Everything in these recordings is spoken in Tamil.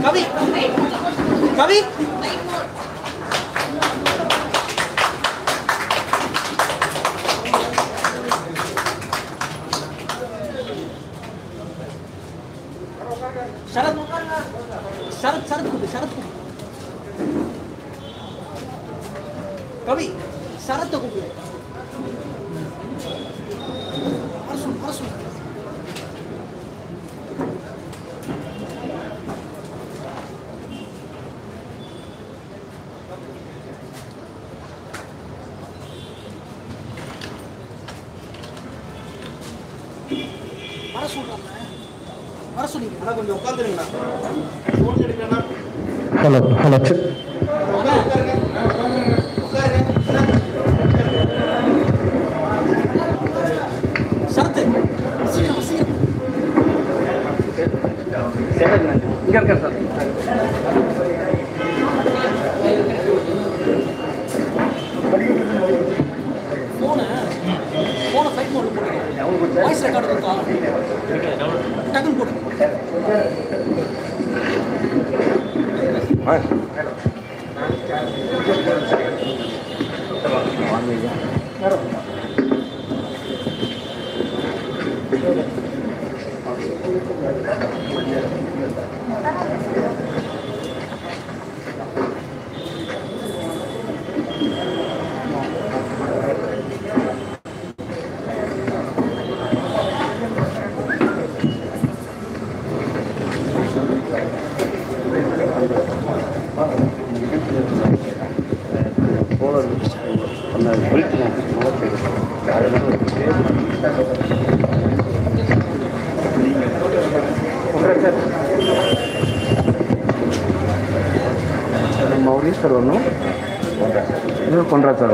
कवि कवि शरद शरद शरद शरद कवि शरद तो हेलो हेलो वॉइस रिकॉर्ड होता टगन कोड मौली सर पंद्रह सर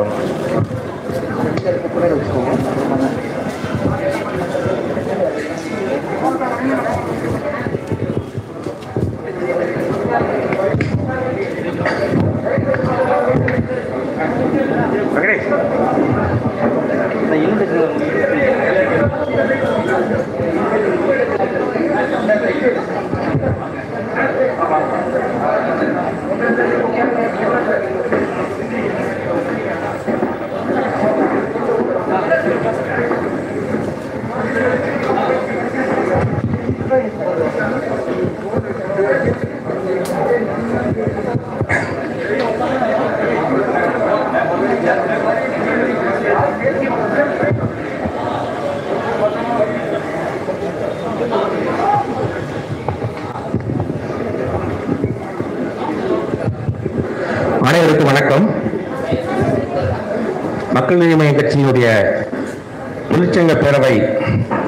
அனைவருக்கும் வணக்கம். மக்கள் நீதி மய்ய கட்சியினுடைய தொழிற்சங்க பேரவை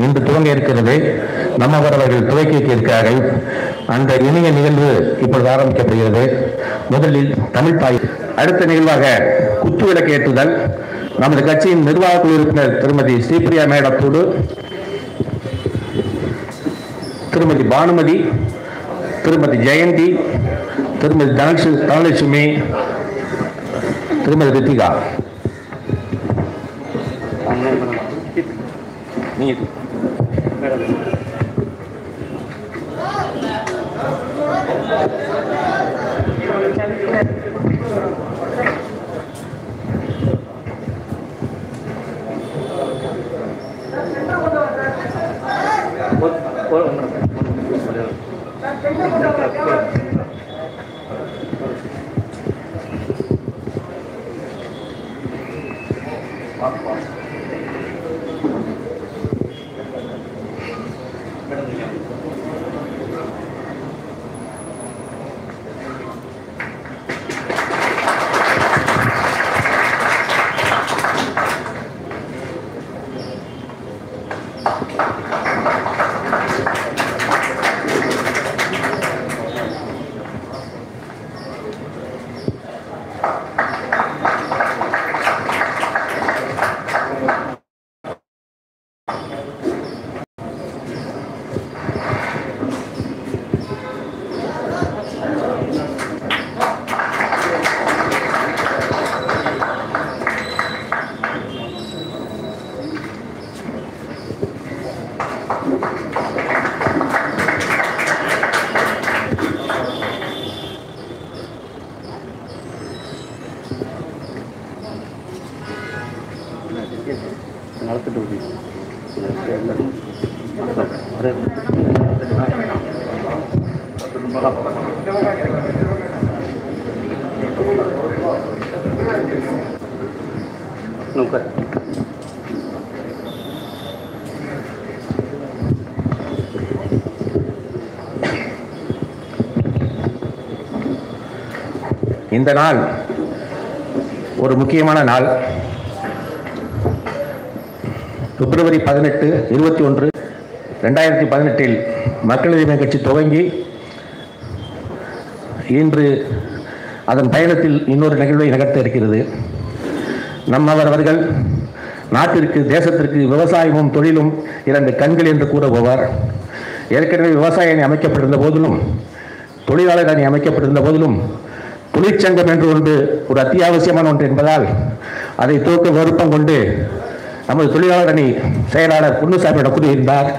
இன்று துவங்க இருக்கிறது. நம்மவர்கள் துவக்கி வைக்கிறார்கள். அந்த இணைய நிகழ்வு இப்பொழுது ஆரம்பிக்கப்படுகிறது. முதலில் தமிழ் தாய், அடுத்த நிகழ்வாக குத்துவிளக்கு ஏற்றுதல். நமது கட்சியின் நிர்வாக குழு உறுப்பினர் திருமதி ஸ்ரீபிரியா மேடத்தோடு திருமதி பானுமதி, திருமதி ஜெயந்தி, திருமதி தனலட்சுமி, திருமதி ரித்திகா. இந்த நாள் ஒரு முக்கியமான நாள். பிப்ரவரி 18, 21, 2018 மக்கள் நீதி மய்யம் கட்சி துவங்கி இன்று அதன் பயணத்தில் இன்னொரு நிகழ்வை நகர்த்த இருக்கிறது. நம்மவர் அவர்கள் நாட்டிற்கு, தேசத்திற்கு விவசாயமும் தொழிலும் 2 கண்கள் என்று கூறுபவர். ஏற்கனவே விவசாய அணி அமைக்கப்பட்டிருந்த போதிலும், தொழிலாளர் அணி அமைக்கப்பட்டிருந்த போதிலும், தொழிற்சங்கம் என்று ஒன்று ஒரு அத்தியாவசியமான ஒன்று என்பதால் அதை துவக்க விருப்பம் கொண்டு நமது தொழிலாளர் அணி செயலாளர் பொன்னுசாமியிடம் கூறியிருந்தார்.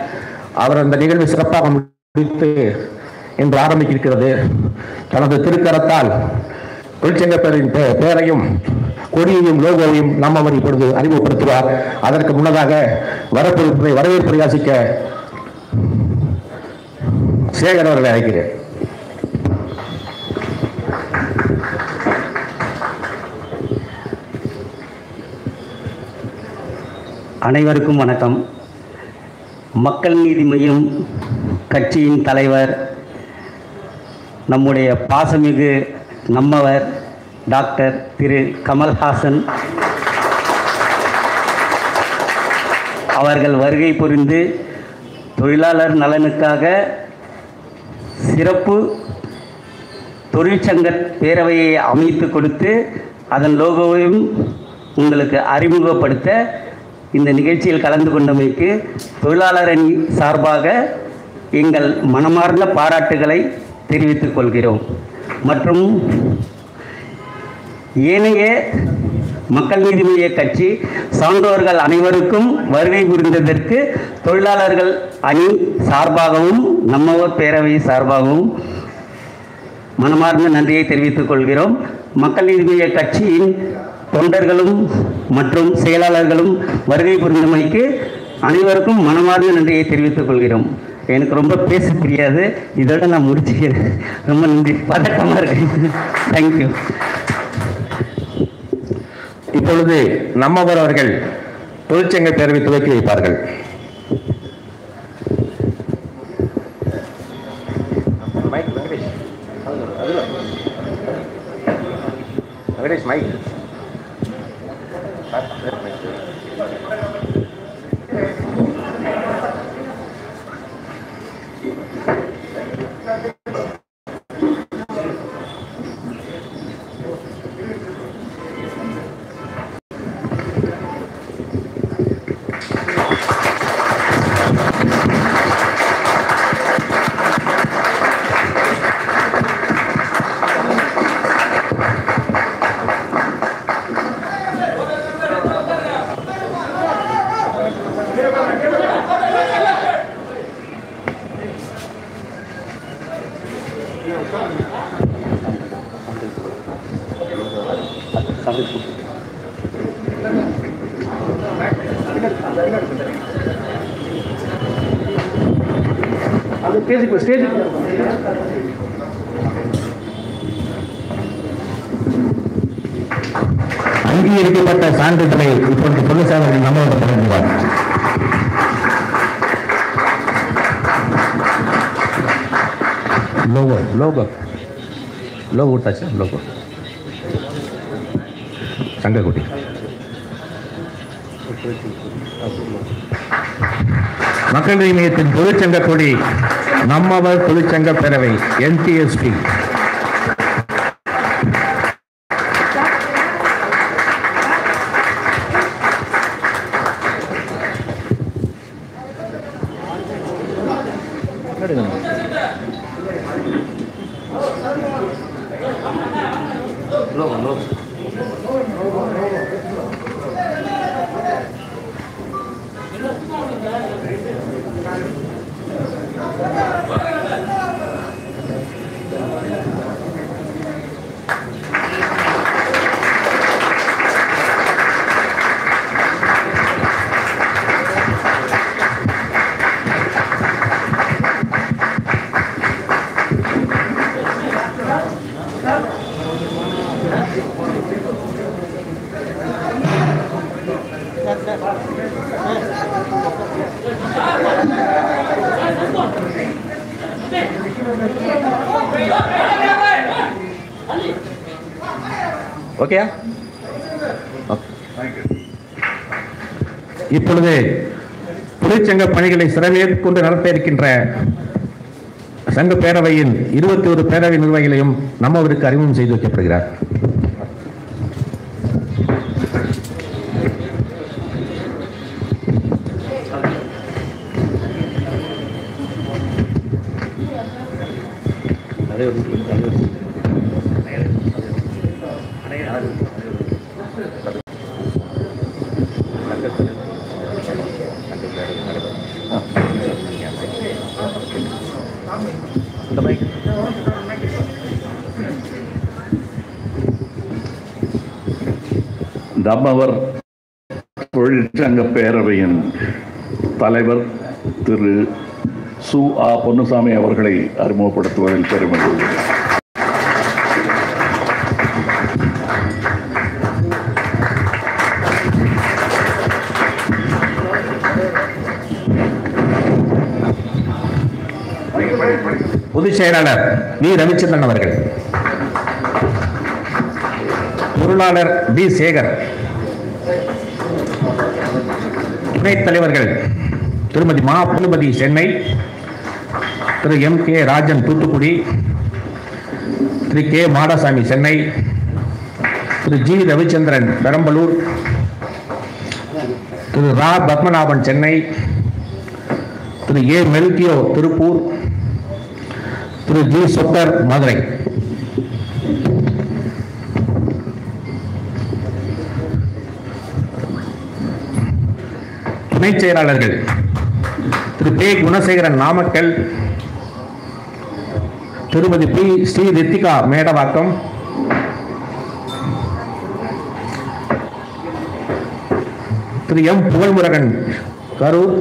அவர் அந்த நிகழ்வை சிறப்பாக முடித்து இன்று ஆரம்பிக்கிறது. தனது திருக்கரத்தால் தொழிற்சங்க பெயரையும் கொடியையும் லோகோவையும் நம்மவர் இப்பொழுது அறிமுகப்படுத்துவார். அதற்கு முன்னதாக வரவேற்பு யாசிக்க சேகர் அவர்களை அழைக்கிறேன். அனைவருக்கும் வணக்கம். மக்கள் நீதி மய்யம் கட்சியின் தலைவர், நம்முடைய பாசமிகு நம்மவர் டாக்டர் திரு கமல்ஹாசன் அவர்கள் வருகை புரிந்து தொழிலாளர் நலனுக்காக சிறப்பு தொழிற்சங்க பேரவையை அமைத்து கொடுத்து அதன் லோகோவையும் உங்களுக்கு அறிமுகப்படுத்த இந்த நிகழ்ச்சியில் கலந்து கொண்டமைக்கு தொழிலாளர் அணி சார்பாக எங்கள் மனமார்ந்த பாராட்டுகளை தெரிவித்துக் கொள்கிறோம். மற்றும் ஏனைய மக்கள் நீதி மய்ய கட்சி சான்றோர்கள் அனைவருக்கும் வருகை புரிந்ததற்கு தொழிலாளர்கள் அணி சார்பாகவும் நம்மவர் பேரவை சார்பாகவும் மனமார்ந்த நன்றியை தெரிவித்துக் கொள்கிறோம். மக்கள் நீதி மய்ய கட்சியின் தொண்டர்களும் மற்றும் செயலாளர்களும் வருகை புரிந்தமைக்கு அனைவருக்கும் மனமார்ந்த நன்றியை தெரிவித்துக் கொள்கிறோம். எனக்கு ரொம்ப பேச தெரியாது, இதோட நான் முடிச்சுக்கிறேன். ரொம்ப நன்றி, பதட்டமாக இருக்கேன். தேங்க்யூ. இப்பொழுது நம்மவர் அவர்கள் தொழிற்சங்க பேரவை துவக்கி வைப்பார்கள். அங்கீகரிக்கப்பட்ட சான்றிதழை இப்பொழுது பொன்னுசாமி நம்மளோட தொடங்குவார். லோகோ விட்டாச்சு. லோகோ சங்கக்குட்டி மக்கள் நீதி மய்யத்தின் தொழிற்சங்க கொடி நம்மவர் தொழிற்சங்க பேரவை NTSP. ஓகேயா? இப்பொழுது தொழிற்சங்க பணிகளை சிறமேற்கொண்டு நடத்த இருக்கின்ற சங்க பேரவையின் 21 பேரவை நிர்வாகிகளையும் நம்மவருக்கு அறிமுகம் செய்து வைக்கப்படுகிறார். நம்மவர் தொழிற்சங்க பேரவையின் தலைவர் திரு சு. ஆ. பொன்னுசாமி அவர்களை அறிமுகப்படுத்துவதில் பெருமகிழ்ச்சி. பொதுச் செயலாளர் வி. ரவிச்சந்திரன் அவர்கள், பொருளாளர் பி. சேகர், துணைத் தலைவர்கள் திருமதி மா. புனுமதி சென்னை, திரு எம். கே. ராஜன் தூத்துக்குடி, திரு கே. மாடசாமி சென்னை, திரு ஜி. ரவிச்சந்திரன் பெரம்பலூர், திரு ரா. பத்மநாபன் சென்னை, திரு ஏ. மெல்கியோ திருப்பூர், திரு ஜி. சொக்கர் மதுரை. துணைச் செயலாளர்கள் திரு பே. குணசேகரன் நாமக்கல், திருமதி பி. ஸ்ரீ ரித்திகா மேடவாக்கம், திரு எம். புகழ்முருகன் கரூர்,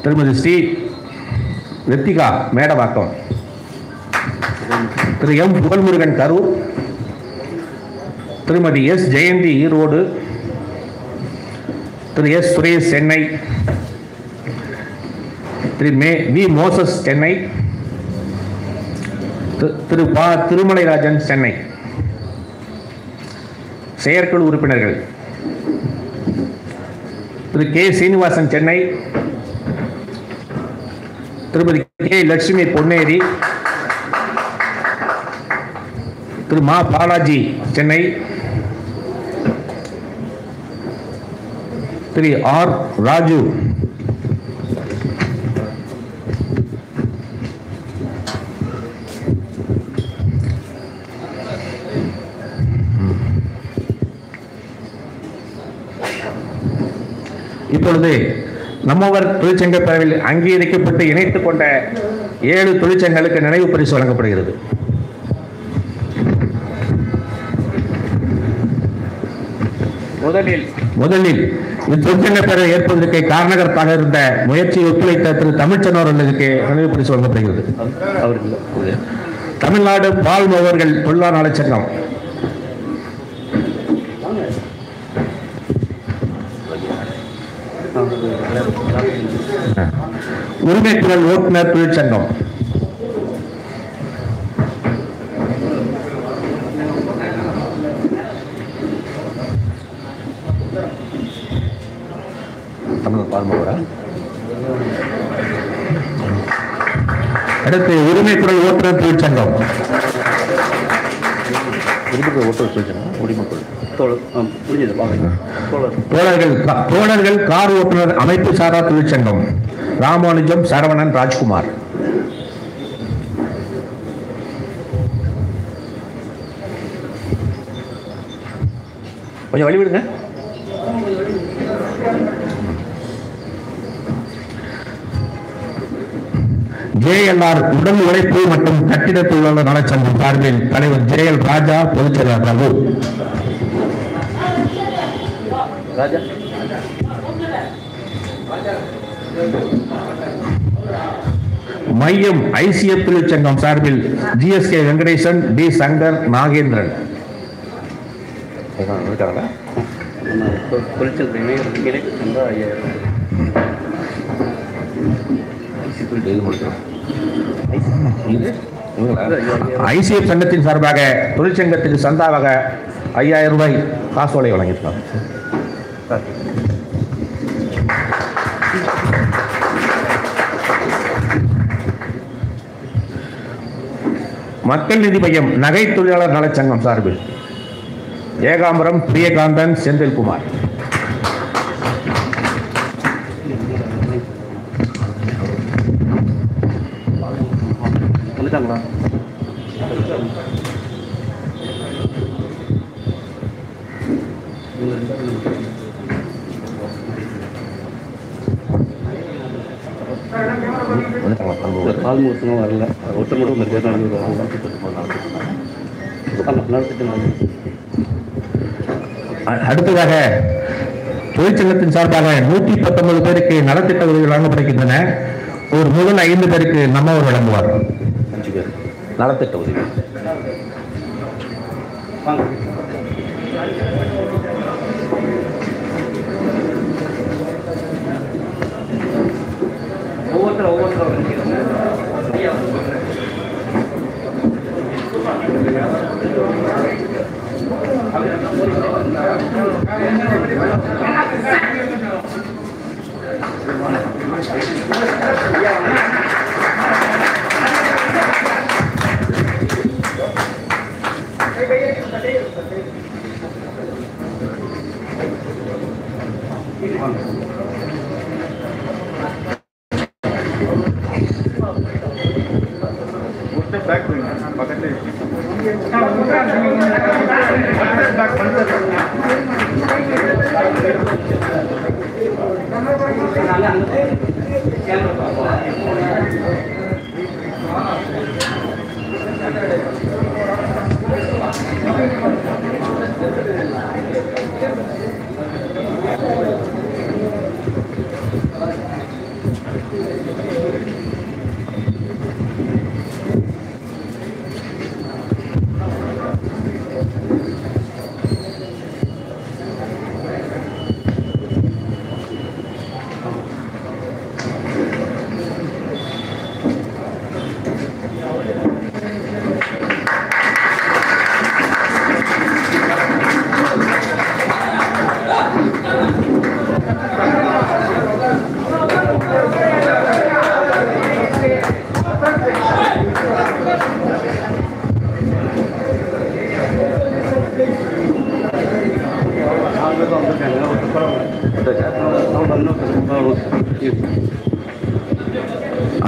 திருமதி ஸ்ரீ ரித்திகா மேடவாக்கம், திரு எம். புகழ்முருகன் கரூர், திருமதி எஸ். ஜெயந்தி ஈரோடு, திரு எஸ். சுரேஷ் சென்னை, திரு வி. மோசஸ் சென்னை, திரு பா. திருமலைராஜன் சென்னை. செயற்குழு உறுப்பினர்கள் திரு கே. சீனிவாசன் சென்னை, திருமதி கே. லட்சுமி பொன்னேரி, திரு மா. பாலாஜி சென்னை, திரு ஆர். ராஜு, இப்பொழுது நம்மவர் தொழிற்சங்க பேரவையில் அங்கீகரிக்கப்பட்டு இணைத்துக் கொண்ட 7 தொழிற்சங்கங்களுக்கு நினைவு பரிசு வழங்கப்படுகிறது. முதலில் இத்தொழிற்சங்க பேரவை ஏற்பதற்கு காரணகர்த்தாக இருந்த முயற்சியை ஒத்துழைத்த திரு தமிழ்ச்செல்வன் அவர்களுக்கு நினைவு பரிசு வழங்கப்படுகிறது. தமிழ்நாடு பால் மோகர்கள் தொழிலாளர் நலச்சங்கம், உரிமைக்குரல் ஓட்டுநர் தொழிற்சங்கம், அடுத்து உரிமைக்குரல் ஓட்டுநர் தொழிற்சங்கம், தோழர்கள் கார் ஓட்டுநர் அமைப்பு சாரா தொழிற்சங்கம், ராமானுஜம், சரவணன், ராஜ்குமார். கொஞ்சம் வழிவிடுங்க. JLR உடல் உழைப்பு மற்றும் கட்டிட தொழிலாளர் நலச்சங்கம் சார்பில் தலைவர் JL ராஜா, பொதுச் செயலாளர் ரகு. மையம் ICF தொழிற்சங்கம் சார்பில் GSK வெங்கடேசன், டி. சங்கர், நாகேந்திரன். நம்ம தொழிற்சங்க இணை சந்தா 5000. ஐசிஎஃப் சங்கத்தின் சார்பாக தொழிற்சங்கத்துக்கு சந்தாவாக 5000 ரூபாய் காசோலை வழங்கியிருக்காங்க. மக்கள் நீதி மையம் நகை தொழிலாளர் நலச்சங்கம் சார்பில் ஏகாம்பரம் பிரியகாந்தன் செந்தில்குமார். வந்துட்டாங்களா? கால் முகத்தும் வரல, ஒருத்தர் மட்டும் அடுத்ததாக தொழிற்சங்கத்தின் சார்பாக 119 பேருக்கு நலத்திட்ட உதவிகள் வழங்கப்படுகின்றன. ஒரு முதல் 5 பேருக்கு நம்மவர் வழங்குவார். 5 பேர் நலத்திட்ட உதவி. ஒவ்வொருத்தரும்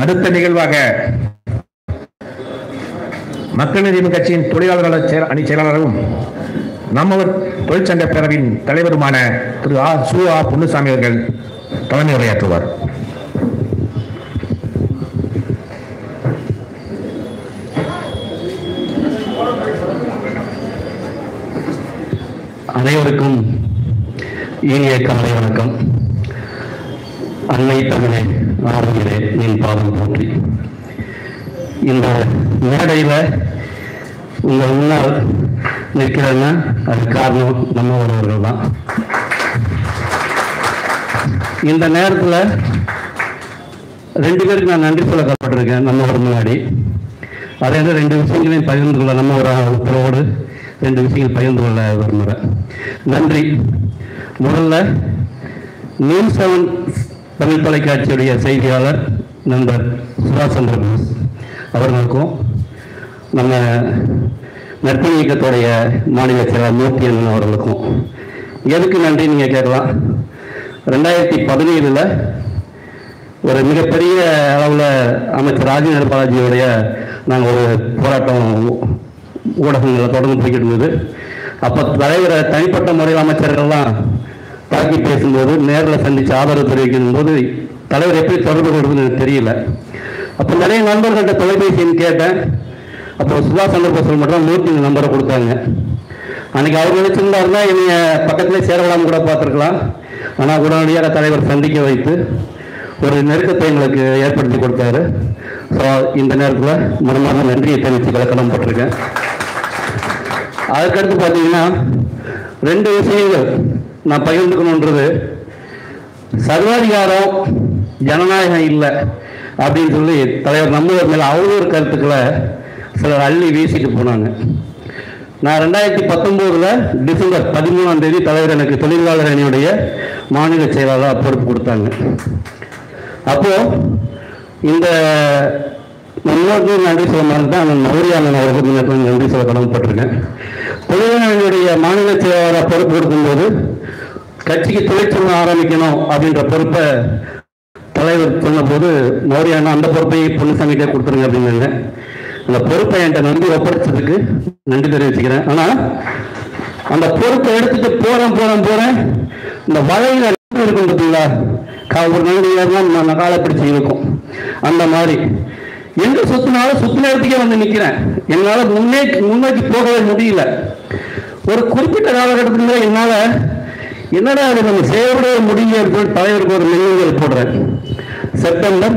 அடுத்த நிகழ்வாக மக்கள் நீதி கட்சியின் தொழிலாளர் அணி செயலாளரும் நம்மவர் தொழிற்சங்க பேரவையின் தலைவருமான திரு சு. பொன்னுசாமி அவர்கள் தலைமை உரையாற்றுவார். அனைவருக்கும் இனிய காலை வணக்கம். அன்னை தமிழே ஆறுகிறே என் பாதம் போற்றி. இந்த மேடையில் உங்கள் முன்னால் நிற்கிறேன்னா அது காரணம் நம்ம ஒருவர்கள் தான். இந்த நேரத்தில் 2 பேருக்கு நான் நன்றி சொல்ல கற்பட்டிருக்கேன் நம்ம ஒரு முன்னாடி. அதே 2 விஷயங்களையும் பகிர்ந்து கொள்ள நம்ம ஒரு உத்தரவோடு 2 விஷயங்கள் பகிர்ந்து கொள்ள விரும்புகிறேன். நன்றி. முதல்ல நியூஸ் 7 தமிழ் தொலைக்காட்சியுடைய செய்தியாளர் நண்பர் சுபாஷ் சந்திர போஸ் அவர்களுக்கும், நம்ம நற்பணி இயக்கத்துடைய மாநில செயலாளர் மூர்த்தி அண்ணன் அவர்களுக்கும். எதுக்கு நன்றி நீங்கள் கேட்கலாம். 2017 ஒரு மிகப்பெரிய அளவில் அமைச்சர் ராஜேந்திர பாலாஜியுடைய நாங்கள் ஒரு போராட்டம் ஊடகங்களை தொடர்ந்து போய்கிட்டு இருந்தது. அப்போ தலைவரை தனிப்பட்ட முறையில் அமைச்சர்கள்லாம் தாக்கி பேசும்போது, நேரில் சந்தித்து ஆதரவு தெரிவிக்கும் போது தலைவர் எப்படி தொடர்பு கொள்வதுன்னு எனக்கு தெரியல. அப்போ நிறைய நண்பர்கள்ட்ட தொலைபேசின்னு கேட்டேன். அப்போ சுபாஷ் சந்திர போஸ் மட்டும் மூர்த்தி நம்பரை கொடுத்தாங்க. அன்றைக்கி அவர் நினைச்சிருந்தாருன்னா என்னை பக்கத்திலே சேரலாம் கூட பார்த்துருக்கலாம். ஆனால் உடனடியாக தலைவர் சந்திக்க வைத்து ஒரு நெருக்கத்தை எங்களுக்கு ஏற்படுத்தி கொடுத்தாரு. ஸோ இந்த நேரத்தில் மனமாக நன்றியை தெரிவித்து கலக்கணம் போட்டிருக்கேன். அதுக்கடுத்து பார்த்தீங்கன்னா 2 விஷயங்கள் நான் பகிர்ந்துக்கணுன்றது, சர்வாதிகாரம் ஜனநாயகம் இல்லை அப்படின்னு சொல்லி தலைவர் நம்மவர் மேலே அவ்வளோ ஒரு கருத்துக்களை சிலர் அள்ளி வீசிட்டு போனாங்க. நான் 2019 டிசம்பர் 13 தலைவர் எனக்கு தொழிலாளர் அணியுடைய மாநில செயலாளர் பொறுப்பு கொடுத்தாங்க. அப்போது இந்த இன்னொரு நன்றி சொல்ல மாதிரி தான் நான் மௌரியானன் அவர்களுக்கு நன்றி சொல்ல கடமைப்பட்டிருக்கேன். தொழிலாளர் அணியுடைய மாநில செயலாளராக பொறுப்பு கொடுக்கும்போது கட்சிக்கு தொழிற்சங்கம் ஆரம்பிக்கணும் அப்படின்ற பொறுப்பை தலைவர் சொன்னபோது மௌரியானா அந்த பொறுப்பை பொன்னுசாமிகிட்டே கொடுத்துருங்க அப்படின்னாங்க. அந்த பொறுப்பை என்கிட்ட நன்றி ஒப்படைச்சதுக்கு நன்றி தெரிவிச்சுக்கிறேன். ஆனால் அந்த பொறுப்பை எடுத்துட்டு போகிறேன் இந்த வலையில் இருக்கும் பார்த்தீங்களா, ஒரு நன்றியாக காலை பிடிச்சி இருக்கும். அந்த மாதிரி எங்க சுத்தினாலும் சுத்தின இடத்துக்கே வந்து நிற்கிறேன். என்னால் முன்னோக்கி போகவே முடியல. ஒரு குறிப்பிட்ட காலகட்டத்தில் என்னால் என்னடா அதை நம்ம செயல்பட முடியல தலைவருக்கு ஒரு மின்னஞ்சல் போடுறேன். செப்டம்பர்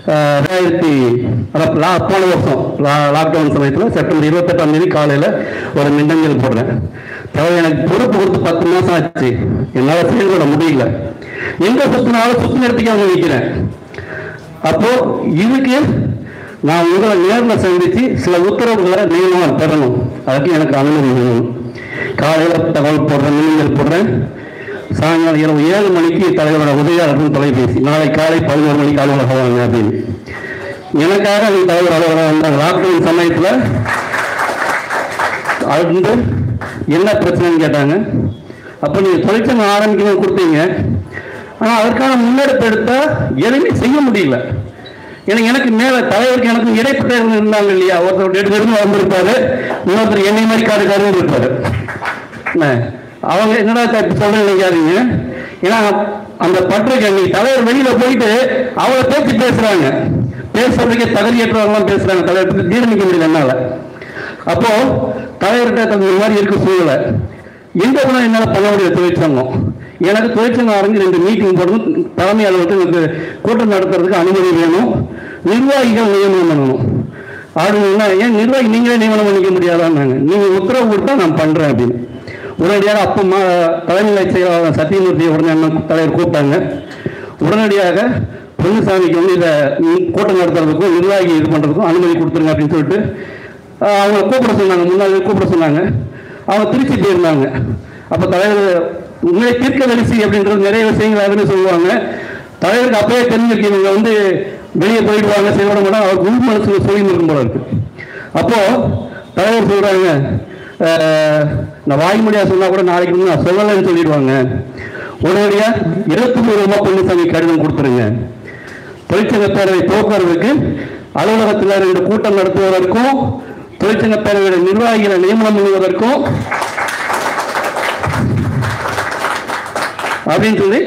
2000 போன வருஷம் லாக்டவுன் சமயத்தில் செப்டம்பர் 28 காலையில் ஒரு மின்னஞ்சல் போடுறேன். தலைவர் எனக்கு பொறுப்பு கொடுத்து 10 மாதம் ஆச்சு, என்னால் செயல்பட முடியல, எங்க சுத்தினாலும் சுத்தின இடத்துக்கே வந்து நிற்கிறேன். அப்போ இதுக்கு நான் உங்களை நேரில் சந்தித்து சில உத்தரவுகளை நியமனம் பெறணும், அதுக்கு எனக்கு அனுமதி வேணும். காலையில் தகவல் போடுறேன், மின்னஞ்சல் போடுறேன். சாயங்காலம் இரவு 7 மணிக்கு தலைவரோட உதவியாளர்கள் தொலைபேசி, நாளை காலை 11 மணிக்கு அலுவலகம் வாங்க அப்படின்னு. எனக்காக அந்த தலைவர் அலுவலகம் வந்தாங்க. லாக்டவுன் சமயத்தில் அது என்ன பிரச்சனைன்னு கேட்டாங்க. அப்போ நீங்கள் தொழிற்சங்கம் ஆரம்பிக்கணும்னு கொடுத்தீங்க, ஆனால் அதற்கான முன்னெடுப்பு எடுத்தால் எதுவுமே செய்ய முடியல. எனக்கு மேலே தலைவருக்கு எனக்கும் இடைப்பட்ட இருந்தாங்க இல்லையா, ஒருத்தர் 2 பேரும் வந்திருப்பாரு, இன்னொருத்தர் என்னை மாதிரி காருக்காரும் இருப்பாரு. அவங்க என்னடா சொல்ல நினைக்காதீங்க, ஏன்னா அந்த பற்றுக்கு நீ தலைவர் வெளியில போயிட்டு அவளை பேச்சு பேசுறாங்க, பேசுறதுக்கே தகுதியற்றவங்களாம் பேசுறாங்க, தலைவர் ஜீரணிக்க முடியல என்னால. அப்போ தலைவர்கிட்ட இந்த மாதிரி இருக்க சூழலை எந்த கூட என்னால் பண்ண முடியாது. தொழிற்சங்கம் எனக்கு தொழிற்சங்கம் ஆரஞ்சு 2 மீட்டிங் போடணும், தலைமை அலுவலகத்தில் எனக்கு கூட்டம் நடத்துறதுக்கு அனுமதி வேணும், நிர்வாகிகள் நியமனம் பண்ணணும். ஆடுனா ஏன் நிர்வாகி நீங்களே நியமனம் பண்ணிக்க முடியாதான்னாங்க. நீங்கள் உத்தரவு கொடுத்தா நான் பண்ணுறேன் அப்படின்னு. உடனடியாக அப்போ தலைமை செயலாளர் சத்தியமூர்த்தியை உடனே தலைவர் கூப்பிட்டாங்க. உடனடியாக பொன்னுசாமிக்கு வந்து இதை கூட்டம் நடத்துறதுக்கும் நிர்வாகி இது பண்ணுறதுக்கும் அனுமதி கொடுத்துருங்க அப்படின்னு சொல்லிட்டு அவங்க கூப்பிட சொன்னாங்க. முன்னாடி கூப்பிட சொன்னாங்க. அவங்க திருச்சி போயிருந்தாங்க. அப்போ தலைவர் உண்மையை தீர்க்க வரிசை அப்படின்றது நிறைய விஷயங்கள் யாருன்னு சொல்லுவாங்க. தலைவருக்கு அப்பவே தெரிஞ்சிருக்கு இவங்க வந்து வெளியே போயிடுவாங்க, செயல்பட மாட்டாங்க, அவருக்கு உள் மனசுல சொல்லி இருக்கும் போல இருக்கு. அப்போ தலைவர் சொல்றாங்க, நான் வாய்மொழியாக சொன்னா கூட நாளைக்கு வந்து நான் சொல்லலைன்னு சொல்லிடுவாங்க. உடனடியாக 23 பொன்னுசாமி கடிதம் கொடுத்துருங்க. தொழிற்சங்க பேரவை போக்குவரத்துக்கு அலுவலகத்தில் 2 கூட்டம் நடத்துவதற்கும் தொழிற்சங்க பேரவையோட நிர்வாகிகளை நியமனம் பண்ணுவதற்கும் அப்படின்னு சொல்லி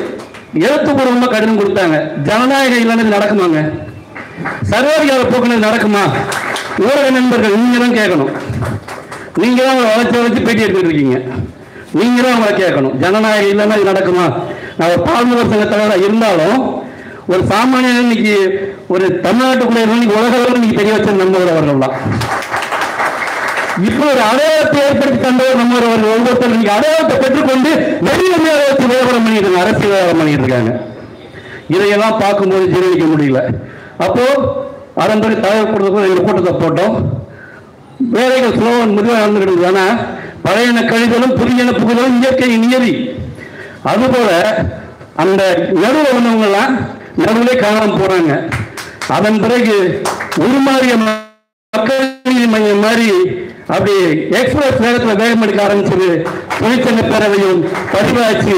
73 கடிதம் கொடுத்தாங்க. ஜனநாயகம் இல்லைன்னு நடக்குமாங்க? சர்வாதிகார போக்குனது நடக்குமா? ஊடக நண்பர்கள் நீங்க தான் கேட்கணும். நீங்க தான் அவங்களை வச்சு பேட்டி எடுத்துட்டு இருக்கீங்க. நீங்க தான் அவங்களை கேட்கணும். ஜனநாயகம் இல்லைன்னா இது நடக்குமா? நான் பால்முகர் சங்க தலைவராக இருந்தாலும் ஒரு சாமானியன் இன்னைக்கு ஒரு தமிழ்நாட்டுக்குள்ள இன்னைக்கு உலக அளவில் இன்னைக்கு தெரிய வச்ச நம்மவர் அவர்கள் தான். இப்போ ஒரு அடையாளத்தை ஏற்படுத்தி தந்தவர் நம்மவர் அவர்கள். ஒவ்வொருத்தரும் இன்னைக்கு அடையாளத்தை பெற்றுக்கொண்டு வெளியே வச்சு வியாபாரம் பண்ணிட்டு இருக்காங்க, அரசியல் வியாபாரம் பண்ணிட்டு இருக்காங்க. இதையெல்லாம் பார்க்கும்போது ஜீரணிக்க முடியல. அப்போ அதன் பிறகு தலைவர் கூட்டத்துக்கு கூட்டத்தை போட்டோம். வேலைகள் ஸ்லோவன் முடிவாக நடந்துக்கிட்டு. ஆனால் பழையன கழிதலும் புதியன புகுதலும் இயற்கை நியதி. அதுபோல அந்த நடுவில் வந்தவங்கெல்லாம் நடுவிலே காணாம போறாங்க. அதன் பிறகு உருமாறிய மக்கள் நீதி மையம் மாதிரி அப்படி எக்ஸ்பிரஸ் வேகத்தில் வேகம் எடுக்க ஆரம்பிச்சது தொழிற்சங்க பேரவையும் பதிவாச்சு.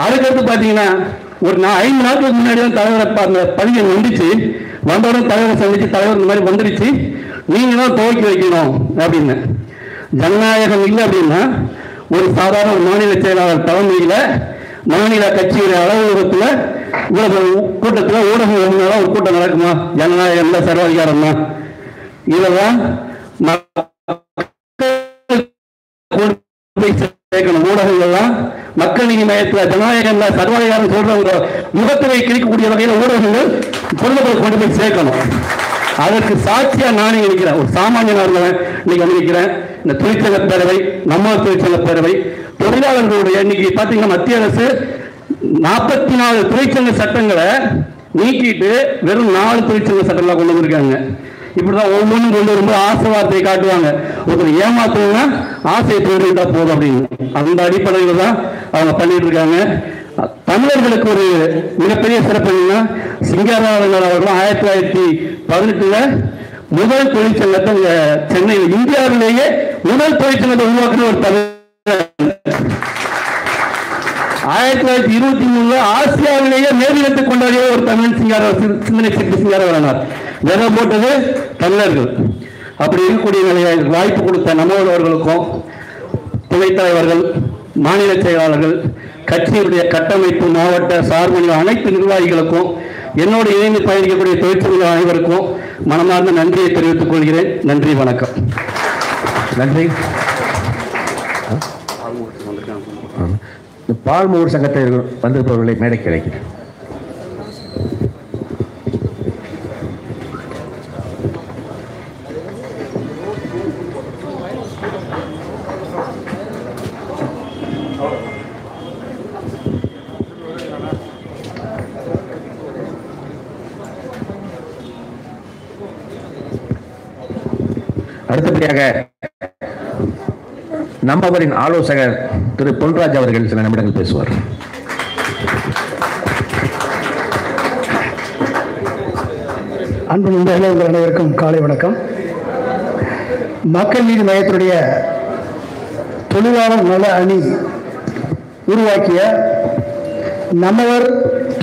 அதுக்கடுத்து பார்த்தீங்கன்னா ஒரு 5 நாட்களுக்கு முன்னாடி தான் தலைவரை அந்த பதிவை வந்துச்சு. வந்தவுடன் தலைவரை சந்திச்சு தலைவர் இந்த மாதிரி வந்துடுச்சு, நீங்க தான் துவக்கி வைக்கணும் அப்படின்னு. ஜனநாயகம் இல்லை அப்படின்னா ஒரு சாதாரண மாநில செயலாளர் தலைமையில் மாநில கட்சியுடைய அலுவலகத்தில் இவ்வளவு கூட்டத்தில் ஊடகம் ஒரு கூட்டம் நடக்குமா? ஜனநாயகம் இல்லை, சர்வாதிகாரம் தான். இதெல்லாம் சேர்க்கணும். ஊடகங்கள்லாம் மக்கள் நீதி மையத்தில் ஜனநாயகம் இல்லை, சர்வாதிகாரம் சொல்றவங்க முகத்திரை கிழிக்கக்கூடிய வகையில் ஊடகங்கள் பொருள்களை கொண்டு போய் சேர்க்கணும். அதற்கு சாட்சியா நானே நினைக்கிறேன். ஒரு சாமானியனாக இன்னைக்கு நினைக்கிறேன். இந்த தொழிற்சங்க பேரவை, நம்ம தொழிற்சங்க பேரவை, தொழிலாளர்களுடைய இன்னைக்கு பார்த்தீங்கன்னா மத்திய அரசு 44 தொழிற்சங்க சட்டங்களை நீக்கிட்டு வெறும் 4 தொழிற்சங்க சட்டங்களை கொண்டு வந்திருக்காங்க. இப்படிதான் ஒவ்வொன்றும் கொண்டு வரும்போது ஆசை வார்த்தையை காட்டுவாங்க. ஒருத்தர் ஏமாத்தணும்னா ஆசையை தோன்றிட்டா போதும் அப்படின்னு. அந்த அடிப்படையில் தான் அவங்க பண்ணிட்டு இருக்காங்க. தமிழர்களுக்கு ஒரு மிகப்பெரிய சிறப்பு என்னன்னா, சிங்காரவேலன் அவர்கள் 1918 முதல் தொழிற்சங்கத்தை சென்னையில், இந்தியாவிலேயே முதல் தொழிற்சங்கத்தை உருவாக்குற ஒரு தமிழ். 1923 ஆசியாவிலேயே மேலிடத்தை கொண்டாடிய ஒரு தமிழ் சிந்தனை சக்தி சிங்காரவேலனார். விதை போட்டது தமிழர்கள். அப்படி இருக்கக்கூடிய நிலையை வாய்ப்பு கொடுத்த நம்மவர்களுக்கும், துணைத் தலைவர்கள், மாநில செயலாளர்கள், கட்சியுடைய கட்டமைப்பு, மாவட்ட சார்புள்ள அனைத்து நிர்வாகிகளுக்கும், என்னோடு இணைந்து பயணிக்கக்கூடிய தொழிற்சங்க அனைவருக்கும் மனமார்ந்த நன்றியை தெரிவித்துக் கொள்கிறேன். நன்றி, வணக்கம். நன்றி. பால்மூர் சங்கத்தை வந்திருப்பவர்களை மேடைக்கு அழைக்கிறேன். அடுத்தபடியாக நம்மவரின் ஆலோசகர் திரு பொன்ராஜ் அவர்கள் சில நிமிடங்கள் பேசுவார். அன்பு நண்பர்களே, உங்கள் அனைவருக்கும் காலை வணக்கம். மக்கள் நீதி மையத்தினுடைய தொழிலாளர் நல அணி உருவாக்கிய நம்மவர்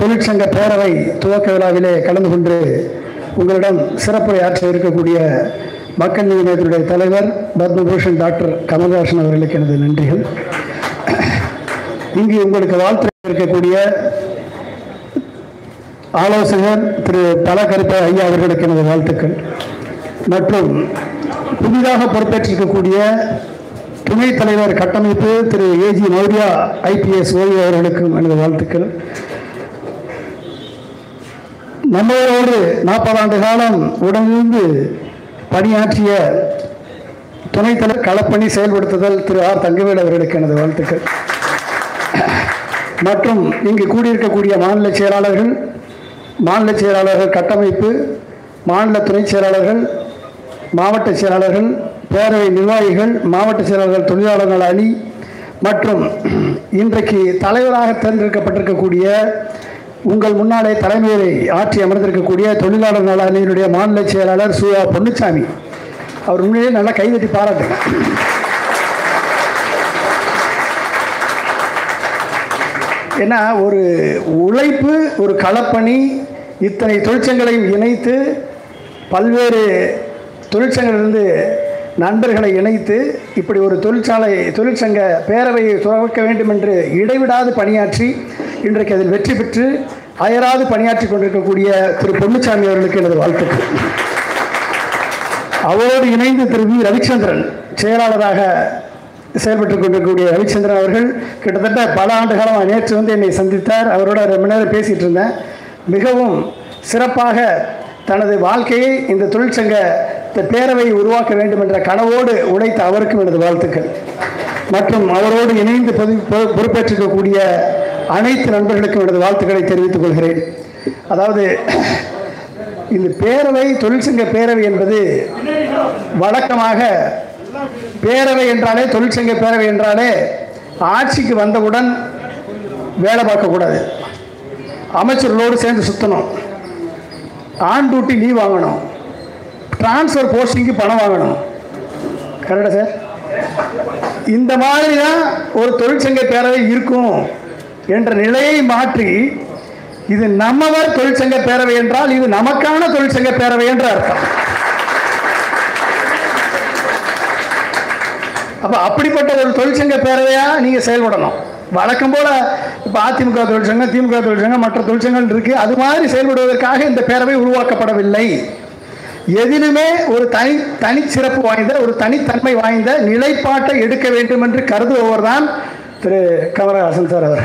தொழிற்சங்க பேரவை துவக்க விழாவிலே கலந்து கொண்டு உங்களிடம் சிறப்புரை ஆற்ற இருக்கக்கூடிய மக்கள் நீதி மையத்தினுடைய தலைவர் பத்மபூஷன் டாக்டர் கமல்ஹாசன் அவர்களுக்கு எனது நன்றிகள். இங்கு உங்களுக்கு வாழ்த்து இருக்கக்கூடிய ஆலோசகர் திரு பலகருப்ப ஐயா அவர்களுக்கு எனது வாழ்த்துக்கள். மற்றும் புதிதாக பொறுப்பேற்றிருக்கக்கூடிய துணைத் தலைவர் கட்டமைப்பு திரு ஏஜி மௌரியா IPS ஓய்வு அவர்களுக்கும் எனது வாழ்த்துக்கள். நம்மளோடு 40 ஆண்டு காலம் உடனிருந்து பணியாற்றிய துணைத் தலைவர் களப்பணி செயல்படுத்துதல் திரு ஆர் தங்கவேல் அவர்களுக்கு எனது வாழ்த்துக்கள். மற்றும் இங்கு கூடியிருக்கக்கூடிய மாநில செயலாளர்கள் கட்டமைப்பு, மாநில துணைச் செயலாளர்கள், மாவட்ட செயலாளர்கள், பேரவை நிர்வாகிகள், மாவட்ட செயலாளர்கள், தொழிலாளர் நல அணி மற்றும் இன்றைக்கு தலைவராக தேர்ந்தெடுக்கப்பட்டிருக்கக்கூடிய உங்கள் முன்னாலே தலைமையை ஆற்றி அமர்ந்திருக்கக்கூடிய தொழிலாளர் நல அணியினுடைய மாநில செயலாளர் சு. பொன்னுச்சாமி அவர் உண்மையிலே நல்லா கைதட்டி பாராட்டுங்க. ஏன்னா ஒரு உழைப்பு, ஒரு களப்பணி, இத்தனை தொழிற்சங்களையும் இணைத்து பல்வேறு தொழிற்சங்கங்களிலிருந்து நண்பர்களை இணைத்து இப்படி ஒரு தொழிற்சங்க பேரவையை துவக்க வேண்டும் என்று இடைவிடாது பணியாற்றி இன்றைக்கு அதில் வெற்றி பெற்று அயராது பணியாற்றி கொண்டிருக்கக்கூடிய திரு பொன்னுச்சாமி அவர்களுக்கு எனது வாழ்த்துக்கள். அவரோடு இணைந்து திரு வி. ரவிச்சந்திரன் செயலாளராக செயல்பட்டுக் கொண்டிருக்கக்கூடிய ரவிச்சந்திரன் அவர்கள் கிட்டத்தட்ட பல ஆண்டு காலம் நேற்று வந்து என்னை சந்தித்தார். அவரோட ரொம்ப நேரம் பேசிகிட்டு இருந்தேன். மிகவும் சிறப்பாக தனது வாழ்க்கையை இந்த தொழிற்சங்க பேரவையை உருவாக்க வேண்டும் என்ற கனவோடு உழைத்த அவருக்கும் எனது வாழ்த்துக்கள். மற்றும் அவரோடு இணைந்து பொறுப்பேற்றிருக்கக்கூடிய அனைத்து நண்பர்களுக்கும் எனது வாழ்த்துக்களை தெரிவித்துக் கொள்கிறேன். அதாவது இந்த பேரவை, தொழிற்சங்க பேரவை என்பது வழக்கமாக பேரவை என்றாலே, தொழிற்சங்க பேரவை என்றாலே ஆட்சிக்கு வந்தவுடன் வேலை பார்க்கக்கூடாது, அமைச்சர்களோடு சேர்ந்து சுற்றணும், ஆன் டியூட்டி லீவ் வாங்கணும், டிரான்ஸ்ஃபர் போஸ்டிங்கு பணம் வாங்கணும். கரெக்டா சார்? இந்த மாதிரி தான் ஒரு தொழிற்சங்க பேரவை இருக்கும் என்ற நிலையை மாற்றி இது நம்மவர் தொழிற்சங்க பேரவை என்றால் இது நமக்கான தொழிற்சங்க பேரவை என்ற அர்த்தம். அப்போ அப்படிப்பட்ட ஒரு தொழிற்சங்க பேரவையாக நீங்கள் செயல்படணும். வழக்கம் போல் இப்போ அதிமுக தொழிற்சங்கம், திமுக தொழிற்சங்கம், மற்ற தொழிற்சங்கங்கள் இருக்குது. அது மாதிரி செயல்படுவதற்காக இந்த பேரவை உருவாக்கப்படவில்லை. எதிலுமே ஒரு தனிச்சிறப்பு வாய்ந்த, ஒரு தனித்தன்மை வாய்ந்த நிலைப்பாட்டை எடுக்க வேண்டும் என்று கருதுபவர் தான் திரு கமலஹாசன் சார் அவர்.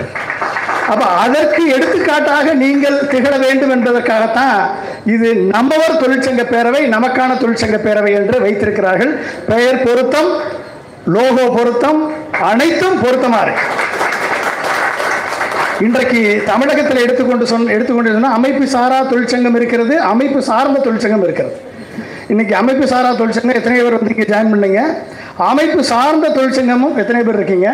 அப்போ அதற்கு எடுத்துக்காட்டாக நீங்கள் திகழ வேண்டும் என்பதற்காகத்தான் இது நம்மவர் தொழிற்சங்க பேரவை, நமக்கான தொழிற்சங்க பேரவை என்று வைத்திருக்கிறார்கள். பெயர் பொருத்தம், லோகோ பொருத்தம், அனைத்தும் பொருத்தமாக இருக்கு. இன்றைக்கு தமிழகத்தில் எடுத்துக்கொண்டு அமைப்பு சாரா தொழிற்சங்கம் இருக்கிறது, அமைப்பு சார்ந்த தொழிற்சங்கம் இருக்கிறது. இன்னைக்கு அமைப்பு சாரா தொழிற்சங்கம் எத்தனை பேர் வந்து இங்கே ஜாயின் பண்ணீங்க? அமைப்பு சார்ந்த தொழிற்சங்கமும் எத்தனை பேர் இருக்கீங்க?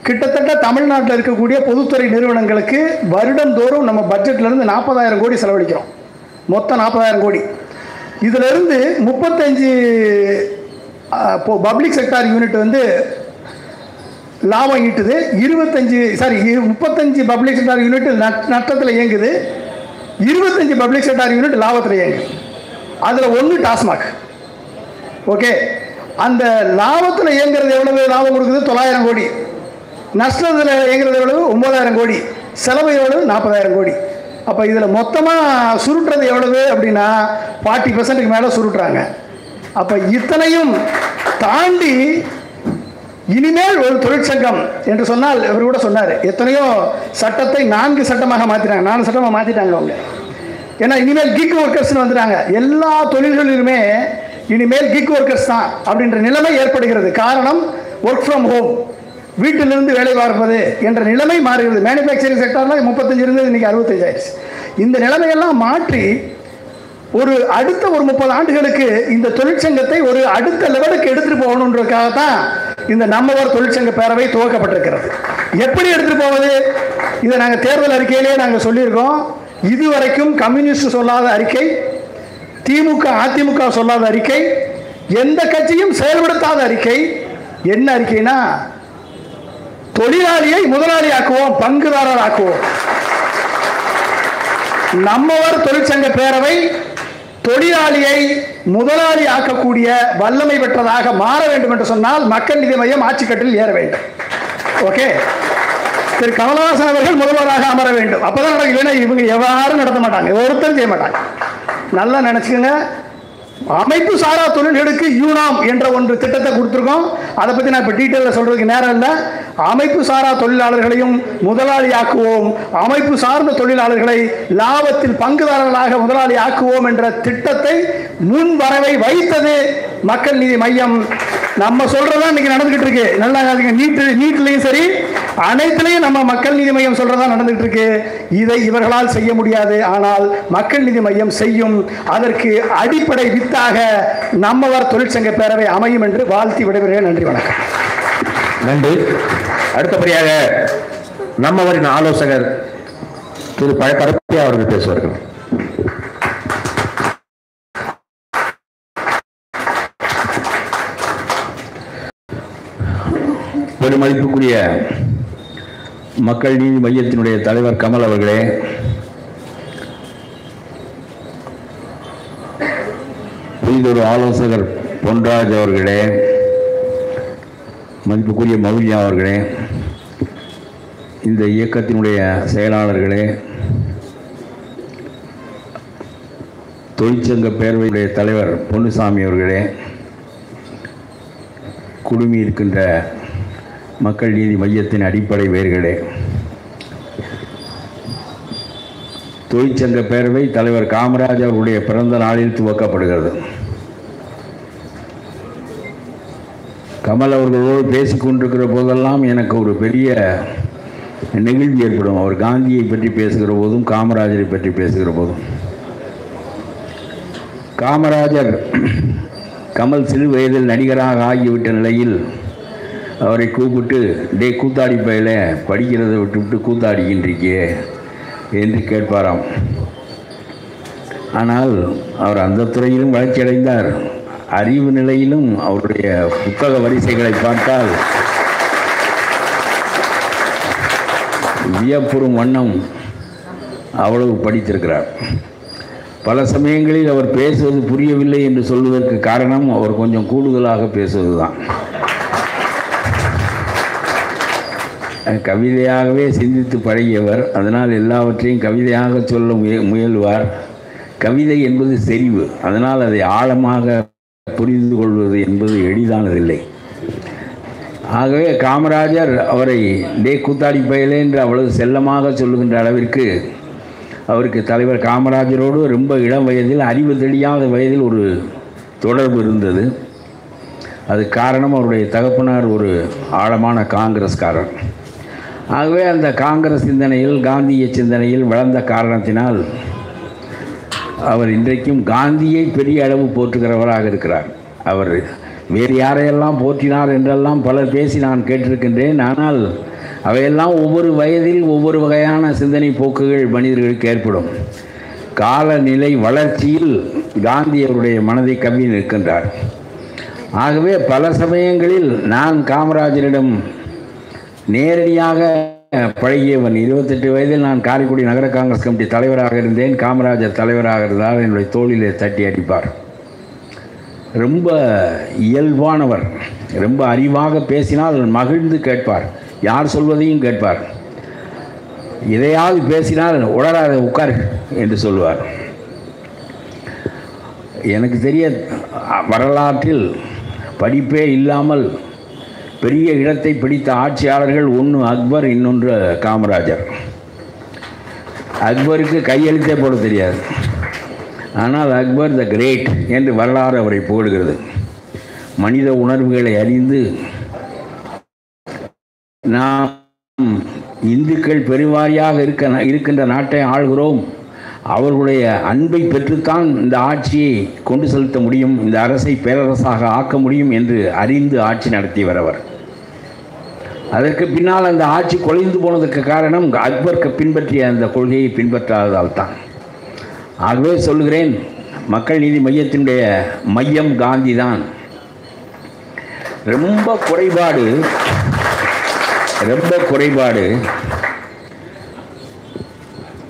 கிட்டத்தட்ட தமிழ்நாட்டில் இருக்கக்கூடிய பொதுத்துறை நிறுவனங்களுக்கு வருடந்தோறும் நம்ம பட்ஜெட்லேருந்து 40,000 கோடி செலவழிக்கிறோம். மொத்தம் 40,000 கோடி. இதிலிருந்து 35 பப்ளிக் செக்டார் யூனிட் வந்து லாபம் ஈட்டுது. 35 பப்ளிக் செக்டார் யூனிட் நட்டத்தில் இயங்குது, 25 பப்ளிக் செக்டார் யூனிட் லாபத்தில் இயங்குது. அதில் ஒன்று டாஸ்மாக். ஓகே, அந்த லாபத்தில் இயங்குறது எவ்வளவு லாபம் கொடுக்குது? 900 கோடி. நஷ்டத்தில் இயங்குறது எவ்வளவு? 9,000 கோடி. செலவு எவ்வளவு? 40,000 கோடி. அப்போ இதில் மொத்தமாக சுருட்டுறது எவ்வளவு அப்படின்னா 40% மேலே சுருட்டுறாங்க. அப்போ இத்தனையும் தாண்டி இனிமேல் ஒரு தொழிற்சங்கம் என்று சொன்னால், இவர் கூட சொன்னார், எத்தனையோ சட்டத்தை 4 சட்டமாக மாற்றிட்டாங்க. 4 சட்டமாக மாற்றிட்டாங்க அவங்க. ஏன்னா இனிமேல் கிக் ஒர்க்கர்ஸ்னு வந்துட்டாங்க. எல்லா தொழில்களிலுமே இனிமேல் கிக் ஒர்க்கர்ஸ் தான் அப்படின்ற நிலைமை ஏற்படுகிறது. காரணம், ஒர்க் ஃப்ரம் ஹோம், வீட்டிலிருந்து வேலை பார்ப்பது என்ற நிலைமை மாறுகிறது. மேனுஃபேக்சரிங் செக்டரில் 35 இருந்தது, இன்றைக்கி 65 ஆயிடுச்சு. இந்த நிலைமையெல்லாம் மாற்றி அடுத்த 30 ஆண்டுகளுக்கு இந்த தொழிற்சங்கத்தை ஒரு அடுத்த லெவலுக்கு எடுத்துட்டு போகணுன்றதுக்காகத்தான் இந்த நம்மவர் தொழிற்சங்க பேரவை துவக்கப்பட்டிருக்கிறது. எப்படி எடுத்துட்டு போவது? இதை நாங்கள் தேர்தல் அறிக்கையிலேயே நாங்கள் சொல்லியிருக்கோம். இதுவரைக்கும் கம்யூனிஸ்ட் சொல்லாத அறிக்கை, திமுக அதிமுக சொல்லாத அறிக்கை, எந்த கட்சியும் செயல்படுத்தாத அறிக்கை. என்ன அறிக்கைனா, தொழிலாளியை முதலாளி ஆக்குவோம், பங்குதாரர் ஆக்குவோம். நம்மவர் தொழிற்சங்க பேரவை தொழிலாளியை முதலாளி ஆக்கக்கூடிய வல்லமை பெற்றதாக மாற வேண்டும் என்று சொன்னால் மக்கள் நீதி மையம் ஆட்சிக்கட்டில் ஏற வேண்டும். ஓகே, திரு கமலஹாசன் அவர்கள் முதல்வராக அமர வேண்டும். அப்பதான் நடக்கும். இல்லைன்னா இவங்க எவ்வாறு நடத்த மாட்டாங்க, ஒருத்தரும் செய்ய மாட்டாங்க. நல்லா நினைச்சுக்கோங்க. அமைப்பு சாரா தொழில்களுக்கு யூனாம் என்ற ஒன்று திட்டத்தை கொடுத்துருக்கோம். அதை பற்றி நான் இப்போ டீட்டெயிலில் சொல்றதுக்கு நேரம் இல்லை. அமைப்பு சாரா தொழிலாளர்களையும் முதலாளி ஆக்குவோம், அமைப்பு சார்ந்த தொழிலாளர்களை லாபத்தில் பங்குதாரர்களாக முதலாளி ஆக்குவோம் என்ற திட்டத்தை முன் வரவை வைத்தது மக்கள் நீதி மையம். நம்ம சொல்றதா இன்னைக்கு நடந்துகிட்டு இருக்கு. நல்லா நீட்லையும் சரி, அனைத்துலையும் நம்ம மக்கள் நீதி மையம் சொல்றதா நடந்துகிட்டு இருக்கு. இதை இவர்களால் செய்ய முடியாது, ஆனால் மக்கள் நீதி மையம் செய்யும். அதற்கு அடிப்படை வித்தாக நம்மவர் தொழிற்சங்க பேரவை அமையும் என்று வாழ்த்தி விடைபெறுகிறேன். நன்றி, வணக்கம். நன்றி. அடுத்தபடியாக நம்மவரின் ஆலோசகர் திரு பழக்கருப்பையா அவர்கள் பேசுவார்கள். பெருமதிப்புக்குரிய மக்கள் நீதி மையத்தினுடைய தலைவர் கமல் அவர்களே, புதிதொரு ஆலோசகர் பொன்ராஜ் அவர்களே, மதிப்புக்குரிய மௌலியா அவர்களே, இந்த இயக்கத்தினுடைய செயலாளர்களே, தொழிற்சங்க பேரவையுடைய தலைவர் பொன்னுசாமி அவர்களே, குழுமி இருக்கின்ற மக்கள் நீதி மையத்தின் அடிப்படை வேர்களே, தொழிற்சங்க பேரவை தலைவர் காமராஜ் அவருடைய பிறந்த நாளில் துவக்கப்படுகிறது. கமல் அவர்களோடு பேசிக்கொண்டிருக்கிற போதெல்லாம் எனக்கு ஒரு பெரிய நெகிழ்வு ஏற்படும். அவர் காந்தியை பற்றி பேசுகிற போதும் காமராஜரை பற்றி பேசுகிற போதும். காமராஜர் கமல் சிறு வயதில் நடிகராக ஆகிவிட்ட நிலையில் அவரை கூப்பிட்டு, டே கூத்தாடி பயில படிக்கிறதை விட்டு கூத்தாடிக்கின்றிருக்கே என்று கேட்பாராம். ஆனால் அவர் அந்த துறையிலும் வளர்ச்சி அடைந்தார். அறிவு நிலையிலும் அவருடைய புத்தக வரிசைகளை பார்த்தால் வியப்புறும் வண்ணம் அவ்வளவு படித்திருக்கிறார். பல சமயங்களில் அவர் பேசுவது புரியவில்லை என்று சொல்வதற்கு காரணம் அவர் கொஞ்சம் கூடுதலாக பேசுவதுதான். கவிதையாகவே சிந்தித்து பழகியவர். அதனால் எல்லாவற்றையும் கவிதையாக சொல்ல முயல்வார். கவிதை என்பது செறிவு. அதனால் அதை ஆழமாக புரிந்து கொள்வது என்பது எளிதானதில்லை. ஆகவே காமராஜர் அவரை டே கூத்தாடி பயலே என்று அவ்வளவு செல்லமாக சொல்லுகின்ற அளவிற்கு அவருக்கு தலைவர் காமராஜரோடு ரொம்ப இளம் வயதில், அறிவு தெரியாத வயதில் ஒரு தொடர்பு இருந்தது. அது காரணம் அவருடைய தகப்பனார் ஒரு ஆழமான காங்கிரஸ்காரர். ஆகவே அந்த காங்கிரஸ் சிந்தனையில், காந்திய சிந்தனையில் வளர்ந்த காரணத்தினால் அவர் இன்றைக்கும் காந்தியை பெரிய அளவு போற்றுகிறவராக இருக்கிறார். அவர் வேறு யாரையெல்லாம் போற்றினார் என்றெல்லாம் பலர் பேசி நான் கேட்டிருக்கின்றேன். ஆனால் அவையெல்லாம் ஒவ்வொரு வயதில் ஒவ்வொரு வகையான சிந்தனை போக்குகள் மனிதர்களுக்கு ஏற்படும். காலநிலை வளர்ச்சியில் காந்தி அவருடைய மனதை கவ்வி நிற்கின்றார். ஆகவே பல சமயங்களில் நான் காமராஜரிடம் நேரடியாக பழகியவன். 28 வயதில் நான் காரைக்குடி நகர காங்கிரஸ் கமிட்டி தலைவராக இருந்தேன். காமராஜர் தலைவராக இருந்தால் என்னுடைய தோளிலே தட்டி அடிப்பார். ரொம்ப இயல்பானவர், ரொம்ப அறிவாக பேசினால் மகிழ்ந்து கேட்பார், யார் சொல்வதையும் கேட்பார். எதையாவது பேசினால் உடலாத உட்கார் என்று சொல்வார். எனக்கு தெரிய வரலாற்றில் படிப்பே இல்லாமல் பெரிய இடத்தை பிடித்த ஆட்சியாளர்கள் ஒன்று அக்பர், இன்னொன்று காமராஜர். அக்பருக்கு கையெழுத்தே போட தெரியாது, ஆனால் அக்பர் த கிரேட் என்று வரலாறு அவரை புகழ்கிறது. மனித உணர்வுகளை அறிந்து நாம் இந்துக்கள் பெருவாரியாக இருக்கின்ற நாட்டை ஆள்கிறோம், அவர்களுடைய அன்பை பெற்றுத்தான் இந்த ஆட்சியை கொண்டு செலுத்த முடியும், இந்த அரசை பேரரசாக ஆக்க முடியும் என்று அறிந்து ஆட்சி நடத்தியவர் அவர். அதற்கு பின்னால் அந்த ஆட்சி கொலைந்து போனதற்கு காரணம் அக்பருக்கு பின்பற்றிய அந்த கொள்கையை பின்பற்றாததால் தான். ஆகவே சொல்கிறேன், மக்கள் நீதி மையத்தினுடைய மையம் காந்தி தான். ரொம்ப குறைபாடு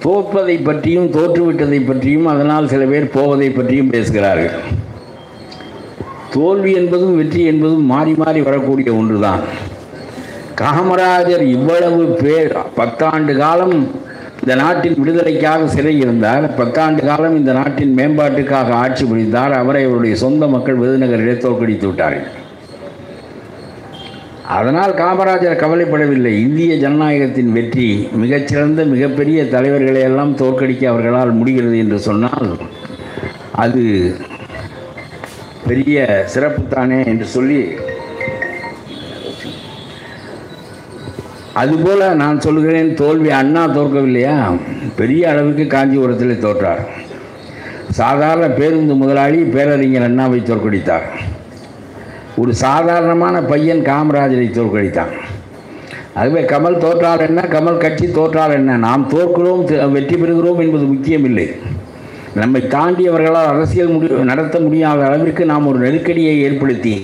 தோற்பதை பற்றியும் தோற்றுவிட்டதை பற்றியும், அதனால் சில பேர் போவதை பற்றியும் பேசுகிறார்கள். தோல்வி என்பதும் வெற்றி என்பதும் மாறி மாறி வரக்கூடிய ஒன்றுதான். காமராஜர் இவ்வளவு பேர் 10 ஆண்டு காலம் இந்த நாட்டின் விடுதலைக்காக சிறை இருந்தார், 10 ஆண்டு காலம் இந்த நாட்டின் மேம்பாட்டுக்காக ஆட்சி புரிந்தார். அவரை அவருடைய சொந்த மக்கள் விருதுநகரிலே தோற்கடித்து விட்டார்கள். அதனால் காமராஜர் கவலைப்படவில்லை. இந்திய ஜனநாயகத்தின் வெற்றி, மிகச்சிறந்த மிகப்பெரிய தலைவர்களை எல்லாம் தோற்கடிக்க அவர்களால் முடிகிறது என்று சொன்னால் அது பெரிய சிறப்புத்தானே என்று சொல்லி, அதுபோல் நான் சொல்கிறேன், தோல்வி அண்ணா தோற்கவில்லையா, பெரிய அளவுக்கு காஞ்சிபுரத்தில் தோற்றார். சாதாரண பேருந்து முதலாளி பேரறிஞர் அண்ணாவை தோற்கடித்தார். ஒரு சாதாரணமான பையன் காமராஜரை தோற்கடித்தான். ஆகவே கமல் தோற்றால் என்ன, கமல் கட்சி தோற்றால் என்ன, நாம் தோற்கிறோம் வெற்றி பெறுகிறோம் என்பது முக்கியமில்லை. நம்மை தாண்டியவர்களால் அரசியல் நடத்த முடியாத அளவிற்கு நாம் ஒரு நெருக்கடியை ஏற்படுத்தி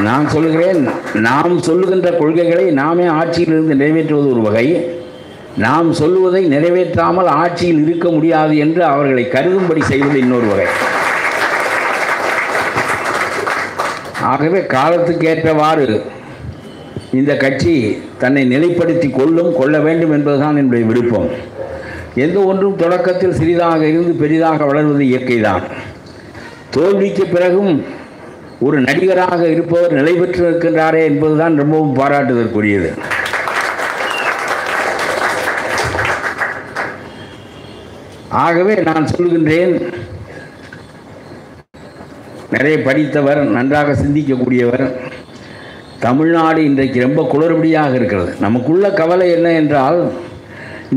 நான் சொல்கிறேன், நாம் சொல்லுகின்ற கொள்கைகளை நாமே ஆட்சியிலிருந்து நிறைவேற்றுவது ஒரு வகை, நாம் சொல்லுவதை நிறைவேற்றாமல் ஆட்சியில் இருக்க முடியாது என்று அவர்களை கருதும்படி செய்வது இன்னொரு வகை. ஆகவே காலத்துக்கு ஏற்றவாறு இந்த கட்சி தன்னை நிலைப்படுத்தி கொள்ள வேண்டும் என்பதுதான் என்னுடைய விருப்பம். எந்த ஒன்றும் தொடக்கத்தில் சிறிதாக இருந்து பெரிதாக வளர்வது இயற்கைதான். தோல்விக்கு பிறகும் ஒரு நடிகராக இருப்பவர் நிலை பெற்று இருக்கின்றாரே என்பதுதான் ரொம்பவும் பாராட்டுதற்குரியது. ஆகவே நான் சொல்கின்றேன், நிறைய படித்தவர், நன்றாக சிந்திக்கக்கூடியவர். தமிழ்நாடு இன்றைக்கு ரொம்ப குளறுபடியாக இருக்கிறது. நமக்குள்ள கவலை என்ன என்றால்,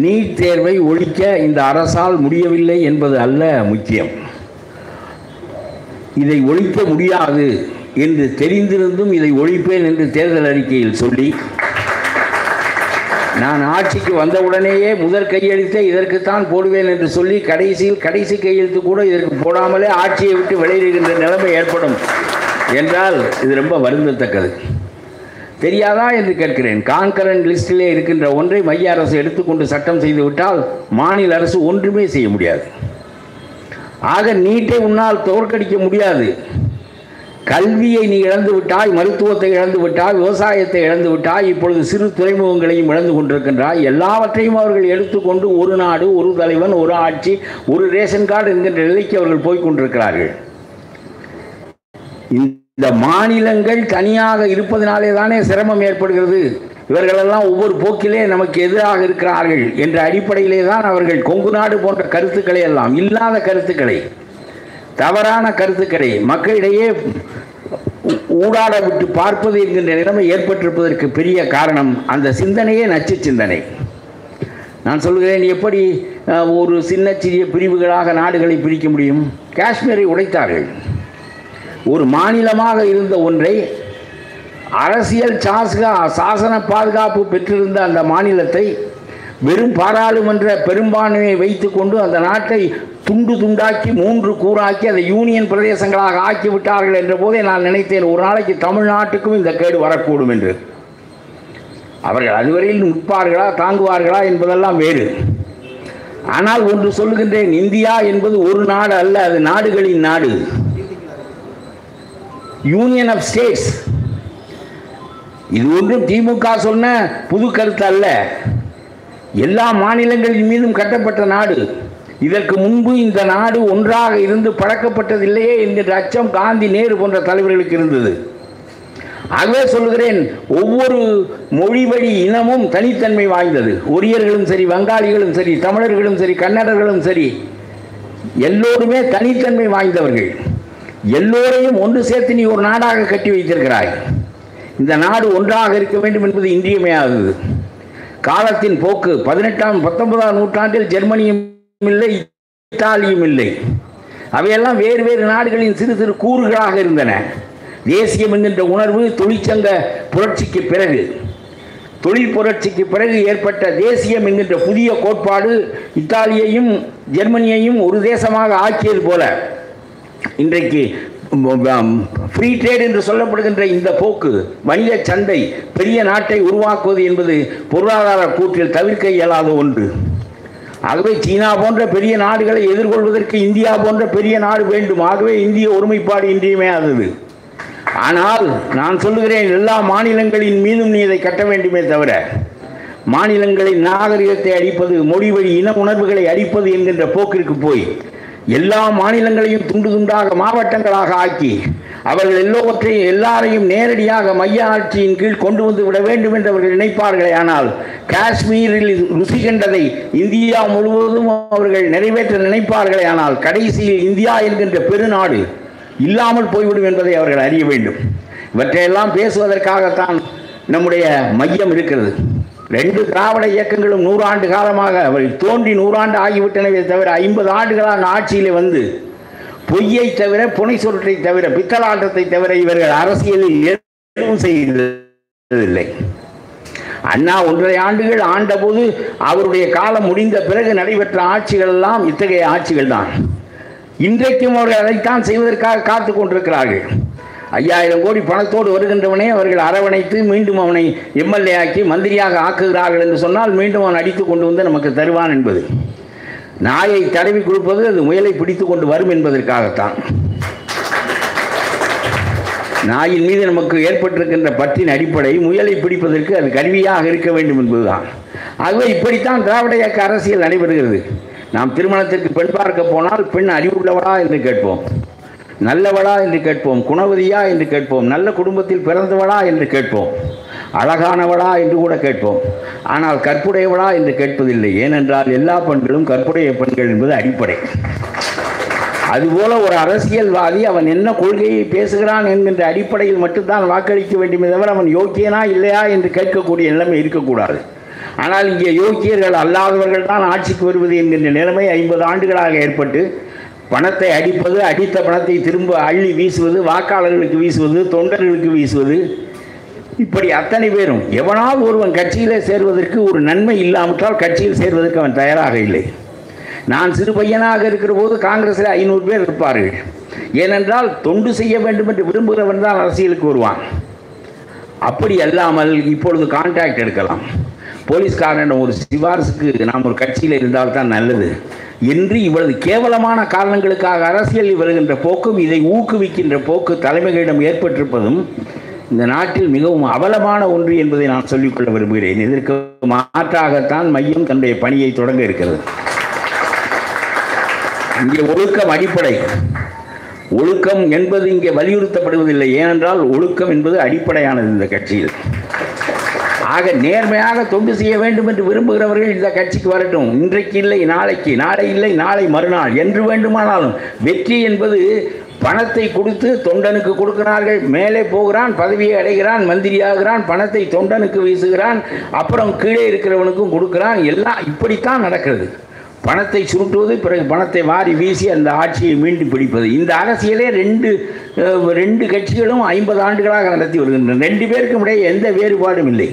நீட் தேர்வை ஒழிக்க இந்த அரசால் முடியவில்லை என்பது அல்ல முக்கியம். இதை ஒழிக்க முடியாது என்று தெரிந்திருந்தும் இதை ஒழிப்பேன் என்று தேர்தல் அறிக்கையில் சொல்லி, நான் ஆட்சிக்கு வந்தவுடனேயே முதல் கையெழுத்தை இதற்குத்தான் போடுவேன் என்று சொல்லி கடைசி கையெழுத்து கூட இதற்கு போடாமலே ஆட்சியை விட்டு வெளியேறுகின்ற நிலைமை ஏற்படும் என்றால் இது ரொம்ப வருந்தத்தக்கது. தெரியாதா என்று கேட்கிறேன். கான்கரண்ட் லிஸ்டிலே இருக்கின்ற ஒன்றை மைய அரசு எடுத்துக்கொண்டு சட்டம் செய்துவிட்டால் மாநில அரசு ஒன்றுமே செய்ய முடியாது. ஆக நீட்டை உன்னால் தோற்கடிக்க முடியாது. கல்வியை நீ இழந்து விட்டாய், மருத்துவத்தை இழந்து விட்டாய், விவசாயத்தை இழந்து விட்டாய், இப்பொழுது சிறு துறைமுகங்களையும் இழந்து கொண்டிருக்கின்றாய். எல்லாவற்றையும் அவர்கள் எடுத்துக்கொண்டு ஒரு நாடு, ஒரு தலைவன், ஒரு ஆட்சி, ஒரு ரேஷன் கார்டு என்கின்ற நிலைக்கு அவர்கள் போய்கொண்டிருக்கிறார்கள். இந்த மாநிலங்கள் தனியாக இருப்பதனாலே தானே சிரமம் ஏற்படுகிறது. இவர்களெல்லாம் ஒவ்வொரு போக்கிலே நமக்கு எதிராக இருக்கிறார்கள் என்ற அடிப்படையிலே தான் அவர்கள் கொங்கு நாடு போன்ற கருத்துக்களை எல்லாம், இல்லாத கருத்துக்களை, தவறான கருத்துக்களை மக்களிடையே ஊடாட விட்டு பார்ப்பது என்கின்ற நிலைமை ஏற்பட்டிருப்பதற்கு பெரிய காரணம் அந்த சிந்தனையே நச்சு சிந்தனை. நான் சொல்கிறேன், எப்படி ஒரு சின்ன சிறிய பிரிவுகளாக நாடுகளை பிரிக்க முடியும்? காஷ்மீரை உடைத்தார்கள். ஒரு மாநிலமாக இருந்த ஒன்றை அரசியல் சாசன பாதுகாப்பு பெற்றிருந்த அந்த மாநிலத்தை வெறும் பாராளுமன்ற பெரும்பான்மையை வைத்துக்கொண்டு அந்த நாட்டை துண்டு துண்டாக்கி 3 கூறாக்கி அதை யூனியன் பிரதேசங்களாக ஆக்கிவிட்டார்கள் என்ற போதே நான் நினைத்தேன், ஒரு நாளைக்கு தமிழ்நாட்டுக்கும் இந்த கேடு வரக்கூடும் என்று. அவர்கள் அதுவரையில் நிற்பார்களா தாங்குவார்களா என்பதெல்லாம் வேறு. ஆனால் ஒன்று சொல்லுகின்றேன், இந்தியா என்பது ஒரு நாடு அல்ல, அது நாடுகளின் நாடு, யூனியன் ஆஃப் ஸ்டேட்ஸ். இது ஒன்றும் திமுக சொன்ன புது கருத்து அல்ல. எல்லா மாநிலங்களின் மீதும் கட்டப்பட்ட நாடு. இதற்கு முன்பு இந்த நாடு ஒன்றாக இருந்து பழக்கப்பட்டதில்லையே என்கின்ற அச்சம் காந்தி, நேரு போன்ற தலைவர்களுக்கு இருந்தது. ஆகவே சொல்கிறேன், ஒவ்வொரு மொழி வழி இனமும் தனித்தன்மை வாய்ந்தது. ஒரியர்களும் சரி, வங்காளிகளும் சரி, தமிழர்களும் சரி, கன்னடர்களும் சரி, எல்லோருமே தனித்தன்மை வாய்ந்தவர்கள். எல்லோரையும் ஒன்று சேர்த்து நீ ஒரு நாடாக கட்டி வைத்திருக்கிறாய். இந்த நாடு ஒன்றாக இருக்க வேண்டும் என்பது இன்றியமையாதது. காலத்தின் போக்கு 18ஆம் 19ஆம் நூற்றாண்டில் ஜெர்மனியும் இல்லை, இத்தாலியும் இல்லை. அவையெல்லாம் வேறு வேறு நாடுகளின் சிறு சிறு கூறுகளாக இருந்தன. தேசியம் என்கின்ற உணர்வு தொழிற்சங்க புரட்சிக்கு பிறகு, தொழில் புரட்சிக்கு பிறகு ஏற்பட்ட தேசியம் என்கின்ற புதிய கோட்பாடு இத்தாலியையும் ஜெர்மனியையும் ஒரு தேசமாக ஆக்கியது போல இன்றைக்கு ஃப்ரீ ட்ரேட் என்று சொல்லப்படுகின்ற இந்த போக்கு, வணிக சந்தை, பெரிய நாட்டை உருவாக்குவது என்பது பொருளாதார கூற்றில் தவிர்க்க இயலாத ஒன்று. ஆகவே சீனா போன்ற பெரிய நாடுகளை எதிர்கொள்வதற்கு இந்தியா போன்ற பெரிய நாடு வேண்டும். ஆகவே இந்திய ஒருமைப்பாடு இன்றியமையாதது. ஆனால் நான் சொல்லுகிறேன், எல்லா மாநிலங்களின் மீதும் நீ இதை கட்ட வேண்டுமே தவிர, மாநிலங்களின் நாகரிகத்தை அடிப்பது, மொழி வழி இன உணர்வுகளை அடிப்பது என்கின்ற போக்கிற்கு போய் எல்லா மாநிலங்களையும் துண்டு துண்டாக மாவட்டங்களாக ஆக்கி அவர்கள் எல்லாரையும் நேரடியாக மைய ஆட்சியின் கீழ் கொண்டு வந்து விட வேண்டும் என்று அவர்கள் நினைப்பார்களே. ஆனால் காஷ்மீரில் ருசி கண்டதை இந்தியா முழுவதும் அவர்கள் நிறைவேற்ற நினைப்பார்களே. ஆனால் கடைசியில் இந்தியா என்கின்ற பெருநாடு இல்லாமல் போய்விடும் என்பதை அவர்கள் அறிய வேண்டும். இவற்றையெல்லாம் பேசுவதற்காகத்தான் நம்முடைய மையம் இருக்கிறது. 2 திராவிட இயக்கங்களும் 100 ஆண்டு காலமாக அவை தோன்றி 100 ஆண்டு ஆகிவிட்டனவே தவிர 50 ஆண்டுகளாக ஆட்சியில் வந்து பொய்யை தவிர, புனை சொற்றை தவிர, பித்தலாட்டத்தை தவிர இவர்கள் அரசியலில் எதுவும் செய்ததில்லை. அண்ணா 1.5 ஆண்டுகள் ஆண்டபோது அவருடைய காலம் முடிந்த பிறகு நடைபெற்ற ஆட்சிகள் எல்லாம் இத்தகைய ஆட்சிகள் தான். இன்றைக்கும் அவர்கள் அதைத்தான் செய்வதற்காக காத்து கொண்டிருக்கிறார்கள். 5000 கோடி பணத்தோடு வருகின்றவனே அவர்கள் அரவணைத்து மீண்டும் அவனை எம்எல்ஏ ஆக்கி மந்திரியாக ஆக்குகிறார்கள் என்று சொன்னால் மீண்டும் அவன் அடித்து கொண்டு வந்து நமக்கு தருவான் என்பது. நாயை தடவி கொடுப்பது அது முயலை பிடித்து கொண்டு வரும் என்பதற்காகத்தான். நாயின் மீது நமக்கு ஏற்பட்டிருக்கின்ற பற்றின் அடிப்படை முயலை பிடிப்பதற்கு அது கருவியாக இருக்க வேண்டும் என்பதுதான். ஆகவே இப்படித்தான் திராவிட இயக்க அரசியல் நடைபெறுகிறது. நாம் திருமணத்திற்கு பெண் பார்க்க போனால் பெண் அறிவுள்ளவளா என்று கேட்போம், நல்லவளா என்று கேட்போம், குணவதியா என்று கேட்போம், நல்ல குடும்பத்தில் பிறந்தவளா என்று கேட்போம், அழகானவளா என்று கூட கேட்போம். ஆனால் கற்புடையவளா என்று கேட்பதில்லை. ஏனென்றால் எல்லா பெண்களும் கற்புடைய பெண்கள் என்பது அடிப்படை. அதுபோல ஒரு அரசியல்வாதி அவன் என்ன கொள்கையை பேசுகிறான் என்கின்ற அடிப்படையில் மட்டும்தான் வாக்களிக்க வேண்டுமே தவிர அவன் யோக்கியனா இல்லையா என்று கேட்கக்கூடிய நிலைமை இருக்கக்கூடாது. ஆனால் இங்கே யோக்கியர்கள் அல்லாதவர்கள் தான் ஆட்சிக்கு வருவது என்கின்ற நிலைமை 50 ஆண்டுகளாக ஏற்பட்டு பணத்தை அடிப்பது, அடித்த பணத்தை திரும்ப அள்ளி வீசுவது, வாக்காளர்களுக்கு வீசுவது, தொண்டர்களுக்கு வீசுவது, இப்படி அத்தனை பேரும் எவனாவது ஒருவன் கட்சியிலே சேர்வதற்கு ஒரு நன்மை இல்லாமற்றால் கட்சியில் சேர்வதற்கு அவன் தயாராக இல்லை. நான் சிறு பையனாக இருக்கிற போது காங்கிரஸில் 500 பேர் இருப்பார்கள். ஏனென்றால் தொண்டு செய்ய வேண்டும் என்று விரும்புகிறவன் தான் அரசியலுக்கு வருவான். அப்படி அல்லாமல் இப்பொழுது கான்ட்ராக்ட் எடுக்கலாம், போலீஸ்காரன் ஒரு சிபாரிசுக்கு நாம் ஒரு கட்சியில் இருந்தால் தான் நல்லது என்று இவ்வளவு கேவலமான காரணங்களுக்காக அரசியலில் வருகின்ற போக்கும் இதை ஊக்குவிக்கின்ற போக்கு தலைமைகளிடம் ஏற்பட்டிருப்பதும் இந்த நாட்டில் மிகவும் அவலமான ஒன்று என்பதை நான் சொல்லிக்கொள்ள விரும்புகிறேன். இதற்கு மாற்றாகத்தான் மையம் தன்னுடைய பணியை தொடங்க இருக்கிறது. இங்கே ஒழுக்கம் அடிப்படை. ஒழுக்கம் என்பது இங்கே வலியுறுத்தப்படுவதில்லை. ஏனென்றால் ஒழுக்கம் என்பது அடிப்படையானது இந்த கட்சியில். ஆக நேர்மையாக தொண்டு செய்ய வேண்டும் என்று விரும்புகிறவர்கள் இந்த கட்சிக்கு வரட்டும். இன்றைக்கு இல்லை நாளைக்கு, நாளை இல்லை நாளை மறுநாள், என்று வேண்டுமானாலும். வெற்றி என்பது பணத்தை கொடுத்து தொண்டனுக்கு கொடுக்கிறார்கள், மேலே போகிறான், பதவியை அடைகிறான், மந்திரியாகிறான், பணத்தை தொண்டனுக்கு வீசுகிறான், அப்புறம் கீழே இருக்கிறவனுக்கும் கொடுக்கிறான். எல்லாம் இப்படித்தான் நடக்கிறது. பணத்தை சுருட்டுவது, பிறகு பணத்தை வாரி வீசி அந்த ஆட்சியை மீண்டும் பிடிப்பது. இந்த அரசியலே ரெண்டு கட்சிகளும் 50 ஆண்டுகளாக நடத்தி வருகின்றன. 2 பேருக்கும் இடையே எந்த வேறுபாடும் இல்லை.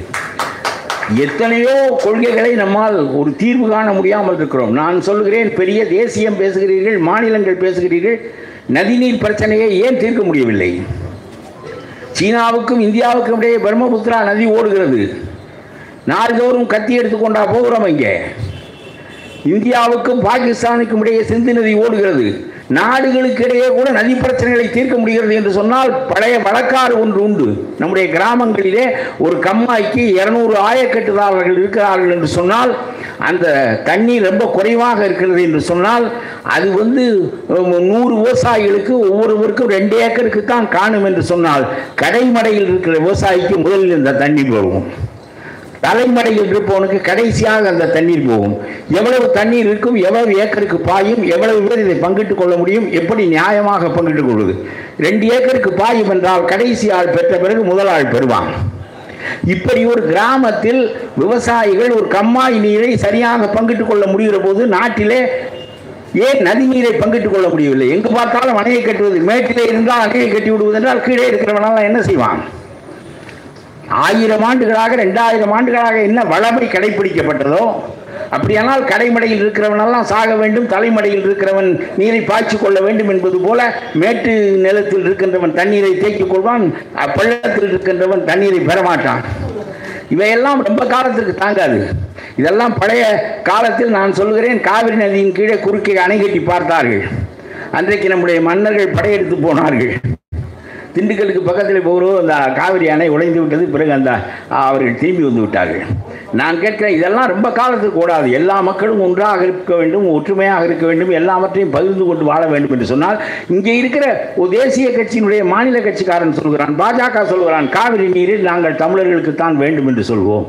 எத்தனையோ கொள்கைகளை நம்மால் ஒரு தீர்வு காண முடியாமல் இருக்கிறோம். நான் சொல்கிறேன், பெரிய தேசியம் பேசுகிறீர்கள், மாநிலங்கள் பேசுகிறீர்கள், நதிநீர் பிரச்சனையை ஏன் தீர்க்க முடியவில்லை? சீனாவுக்கும் இந்தியாவுக்கும் இடையே பிரம்மபுத்திரா நதி ஓடுகிறது. நாள்தோறும் கத்தி எடுத்துக்கொண்டா போகிறோம். இங்கே இந்தியாவுக்கும் பாகிஸ்தானுக்கும் இடையே சிந்து நதி ஓடுகிறது. நாடுகளுக்கு இடையே கூட நதி பிரச்சனைகளை தீர்க்க முடிகிறது என்று சொன்னால் பழைய வழக்காறு ஒன்று உண்டு. நம்முடைய கிராமங்களிலே ஒரு கம்மாய்க்கு 200 ஆயக்கட்டுதாரர்கள் இருக்கிறார்கள் என்று சொன்னால், அந்த தண்ணீர் ரொம்ப குறைவாக இருக்கிறது என்று சொன்னால், அது 100 விவசாயிகளுக்கு ஒவ்வொருவருக்கும் 2 ஏக்கருக்கு தான் காணும் என்று சொன்னால், கடைமடையில் இருக்கிற விவசாயிக்கு முதலில் இந்த தண்ணீர் போகும். தலைமடையில் இருப்பவனுக்கு கடைசியாக அந்த தண்ணீர் போகும். எவ்வளவு தண்ணீர் இருக்கும், எவ்வளவு ஏக்கருக்கு பாயும், எவ்வளவு பேர் இதை பங்கிட்டுக் கொள்ள முடியும், எப்படி நியாயமாக பங்கிட்டுக் கொள்வது? 2 ஏக்கருக்கு பாயும் என்றால் கடைசி ஆள் பெற்ற பிறகு முதல் ஆள் பெறுவான். இப்படி ஒரு கிராமத்தில் விவசாயிகள் ஒரு கம்மாய் நீரை சரியாக பங்கிட்டுக் கொள்ள முடிகிற போது, நாட்டிலே ஏன் நதி நீரை பங்கிட்டுக் கொள்ள முடியவில்லை? எங்கு பார்த்தாலும் அணையை கட்டுவது. மேட்டிலே இருந்தால் அணையை கட்டி விடுவது என்றால் கீழே இருக்கிறவனால என்ன செய்வான்? 1000 ஆண்டுகளாக 2000 ஆண்டுகளாக என்ன வளமை கடைபிடிக்கப்பட்டதோ, அப்படியானால் கடைமடையில் இருக்கிறவனெல்லாம் சாக வேண்டும், தலைமடையில் இருக்கிறவன் நீரை பாய்ச்சி கொள்ள வேண்டும் என்பது போல, மேட்டு நிலத்தில் இருக்கின்றவன் தண்ணீரை தேக்கிக் கொள்வான், பள்ளத்தில் இருக்கின்றவன் தண்ணீரை பெறமாட்டான். இவையெல்லாம் ரொம்ப காலத்திற்கு தாங்காது. இதெல்லாம் பழைய காலத்தில் நான் சொல்கிறேன், காவிரி நதியின் கீழே குறுக்கே அணை கட்டி பார்த்தார்கள். அன்றைக்கு நம்முடைய மன்னர்கள் படையெடுத்து போனார்கள். திண்டுக்கலுக்கு பக்கத்தில் போகிறோம், அந்த காவிரி அணை உடைந்து விட்டது. பிறகு அவர்கள் திரும்பி வந்து விட்டார்கள். நான் கேட்கிறேன், இதெல்லாம் ரொம்ப காலத்துக்கு கூடாது. எல்லா மக்களும் ஒன்றாக இருக்க வேண்டும், ஒற்றுமையாக இருக்க வேண்டும், எல்லாவற்றையும் பகிர்ந்து கொண்டு வாழ வேண்டும் என்று சொன்னால், இங்கே இருக்கிற ஒரு தேசிய கட்சியினுடைய மாநில கட்சிக்காரன் சொல்கிறான், பாஜக சொல்கிறான், காவிரி நீரில் நாங்கள் தமிழர்களுக்கு தான் வேண்டும் என்று சொல்வோம்.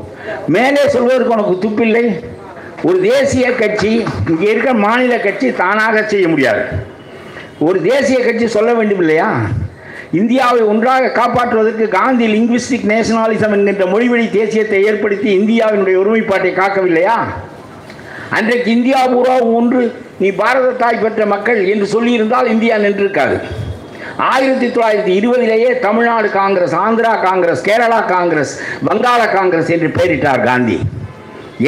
மேலே சொல்வதற்கு உனக்கு துப்பில்லை. ஒரு தேசிய கட்சி, இங்கே இருக்கிற மாநில கட்சி தானாக செய்ய முடியாது. ஒரு தேசிய கட்சி சொல்ல வேண்டும் இல்லையா? இந்தியாவை ஒன்றாக காப்பாற்றுவதற்கு காந்தி லிங்குவிஸ்டிக் நேஷனலிசம் என்கின்ற மொழிவழி தேசியத்தை ஏற்படுத்தி இந்தியாவினுடைய ஒருமைப்பாட்டை காக்கவில்லையா? அன்றைக்கு இந்தியா பூரா ஒன்று, நீ பாரத தாய் பெற்ற மக்கள் என்று சொல்லியிருந்தால் இந்தியா நின்றிருக்காது. 1920 தமிழ்நாடு காங்கிரஸ், ஆந்திரா காங்கிரஸ், கேரளா காங்கிரஸ், வங்காள காங்கிரஸ் என்று பெயரிட்டார் காந்தி.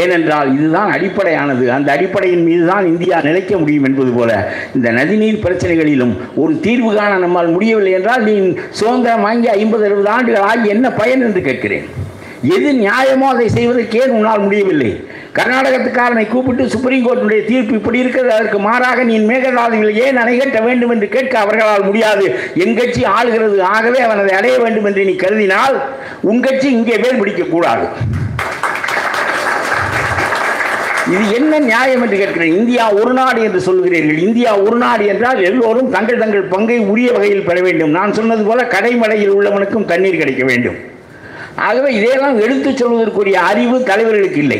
ஏனென்றால் இதுதான் அடிப்படையானது. அந்த அடிப்படையின் மீது தான் இந்தியா நிலைக்க முடியும் என்பது போல, இந்த நதிநீர் பிரச்சனைகளிலும் ஒரு தீர்வு காண நம்மால் முடியவில்லை என்றால், நீ சுதந்திரம் வாங்கி 50-60 ஆண்டுகள் ஆகி என்ன பயன் என்று கேட்கிறேன். எது நியாயமோ அதை செய்வதற்கு ஏன் உன்னால் முடியவில்லை? கர்நாடகத்துக்காரனை கூப்பிட்டு சுப்ரீம் கோர்ட்டுடைய தீர்ப்பு இப்படி இருக்கிறது, அதற்கு மாறாக நீ மேகதாதுவில் ஏன் அணை கட்ட வேண்டும் என்று கேட்க அவர்களால் முடியாது. என் கட்சி ஆளுகிறது, ஆகவே அவன் அதை அடைய வேண்டும் என்று நீ கருதினால் உன் கட்சி இங்கே வேல் பிடிக்கக்கூடாது. இது என்ன நியாயம் என்று கேட்கிறேன். இந்தியா ஒரு நாடு என்று சொல்கிறீர்கள். இந்தியா ஒரு நாடு என்றால் எல்லோரும் தங்கள் தங்கள் பங்கை உரிய வகையில் பெற வேண்டும். நான் சொன்னது போல கடைமடையில் உள்ளவனுக்கும் தண்ணீர் கிடைக்க வேண்டும். ஆகவே இதையெல்லாம் எடுத்துச் சொல்வதற்குரிய அறிவு தலைவர்களுக்கு இல்லை.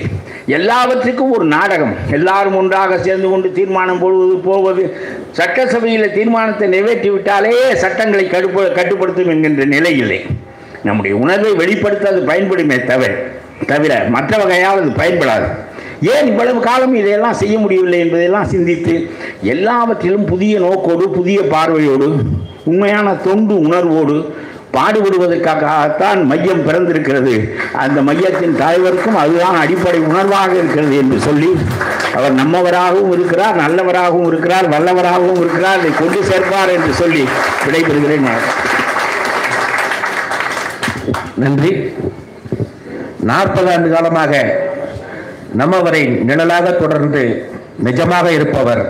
எல்லாவற்றுக்கும் ஒரு நாடகம். எல்லாரும் ஒன்றாக சேர்ந்து கொண்டு தீர்மானம் போவது, சட்டசபையில் தீர்மானத்தை நிறைவேற்றிவிட்டாலே சட்டங்களை கட்டுப்படுத்தும் என்கின்ற நிலை இல்லை. நம்முடைய உணர்வை வெளிப்படுத்த அது பயன்படுமே தவிர மற்ற வகையால் அது பயன்படாது. ஏன் இவ்வளவு காலம் இதையெல்லாம் செய்ய முடியவில்லை என்பதையெல்லாம் சிந்தித்து, எல்லாவற்றிலும் புதிய நோக்கோடு, புதிய பார்வையோடு, உண்மையான தொண்டு உணர்வோடு பாடுபடுவதற்காகத்தான் மையம் பிறந்திருக்கிறது. அந்த மையத்தின் தலைவருக்கும் அதுதான் அடிப்படை உணர்வாக இருக்கிறது என்று சொல்லி, அவர் நம்மவராகவும் இருக்கிறார், நல்லவராகவும் இருக்கிறார், வல்லவராகவும் இருக்கிறார், அதை கொண்டு சேர்ப்பார் என்று சொல்லி விடைபெறுகிறேன். நன்றி. 40 ஆண்டு காலமாக நம்மவரை நிழலாக தொடர்ந்து நிஜமாக இருப்பவர்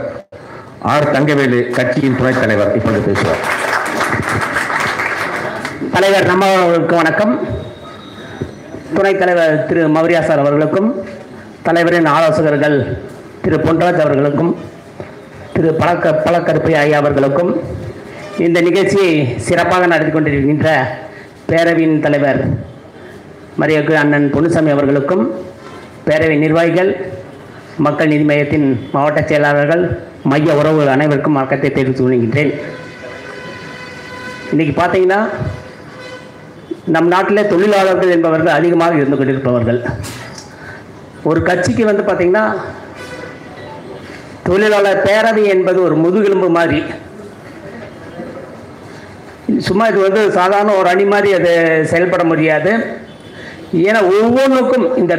ஆர் தங்கவேலு, கட்சியின் துணைத் தலைவர். இப்பொழுது பேசுவார். தலைவர் நம்மவர்களுக்கு வணக்கம். துணைத் தலைவர் திரு மௌரியா சார் அவர்களுக்கும், தலைவரின் ஆலோசகர்கள் திரு பொன்ராஜ் அவர்களுக்கும், திரு பழக்கருப்பை ஐயா அவர்களுக்கும், இந்த நிகழ்ச்சியை சிறப்பாக நடத்தி கொண்டிருக்கின்ற பேரவையின் தலைவர் மரியாதைக்கு அண்ணன் பொன்னுசாமி அவர்களுக்கும், பேரவை நிர்வாகிகள், மக்கள் நீதி மையத்தின் மாவட்ட செயலாளர்கள், மைய உறவுகள் அனைவருக்கும் வணக்கத்தை தெரிவித்துக் கொள்கின்றேன். இன்றைக்கி பார்த்தீங்கன்னா நம் நாட்டில் தொழிலாளர்கள் என்பவர்கள் அதிகமாக இருந்து கொண்டிருப்பவர்கள். ஒரு கட்சிக்கு வந்து பார்த்திங்கன்னா தொழிலாளர் பேரவை என்பது ஒரு முதுகெலும்பு மாதிரி. சும்மா இது வந்து சாதாரண ஒரு அணி மாதிரி அது செயல்பட முடியாது. ஏன்னா ஒவ்வொன்றுக்கும் இந்த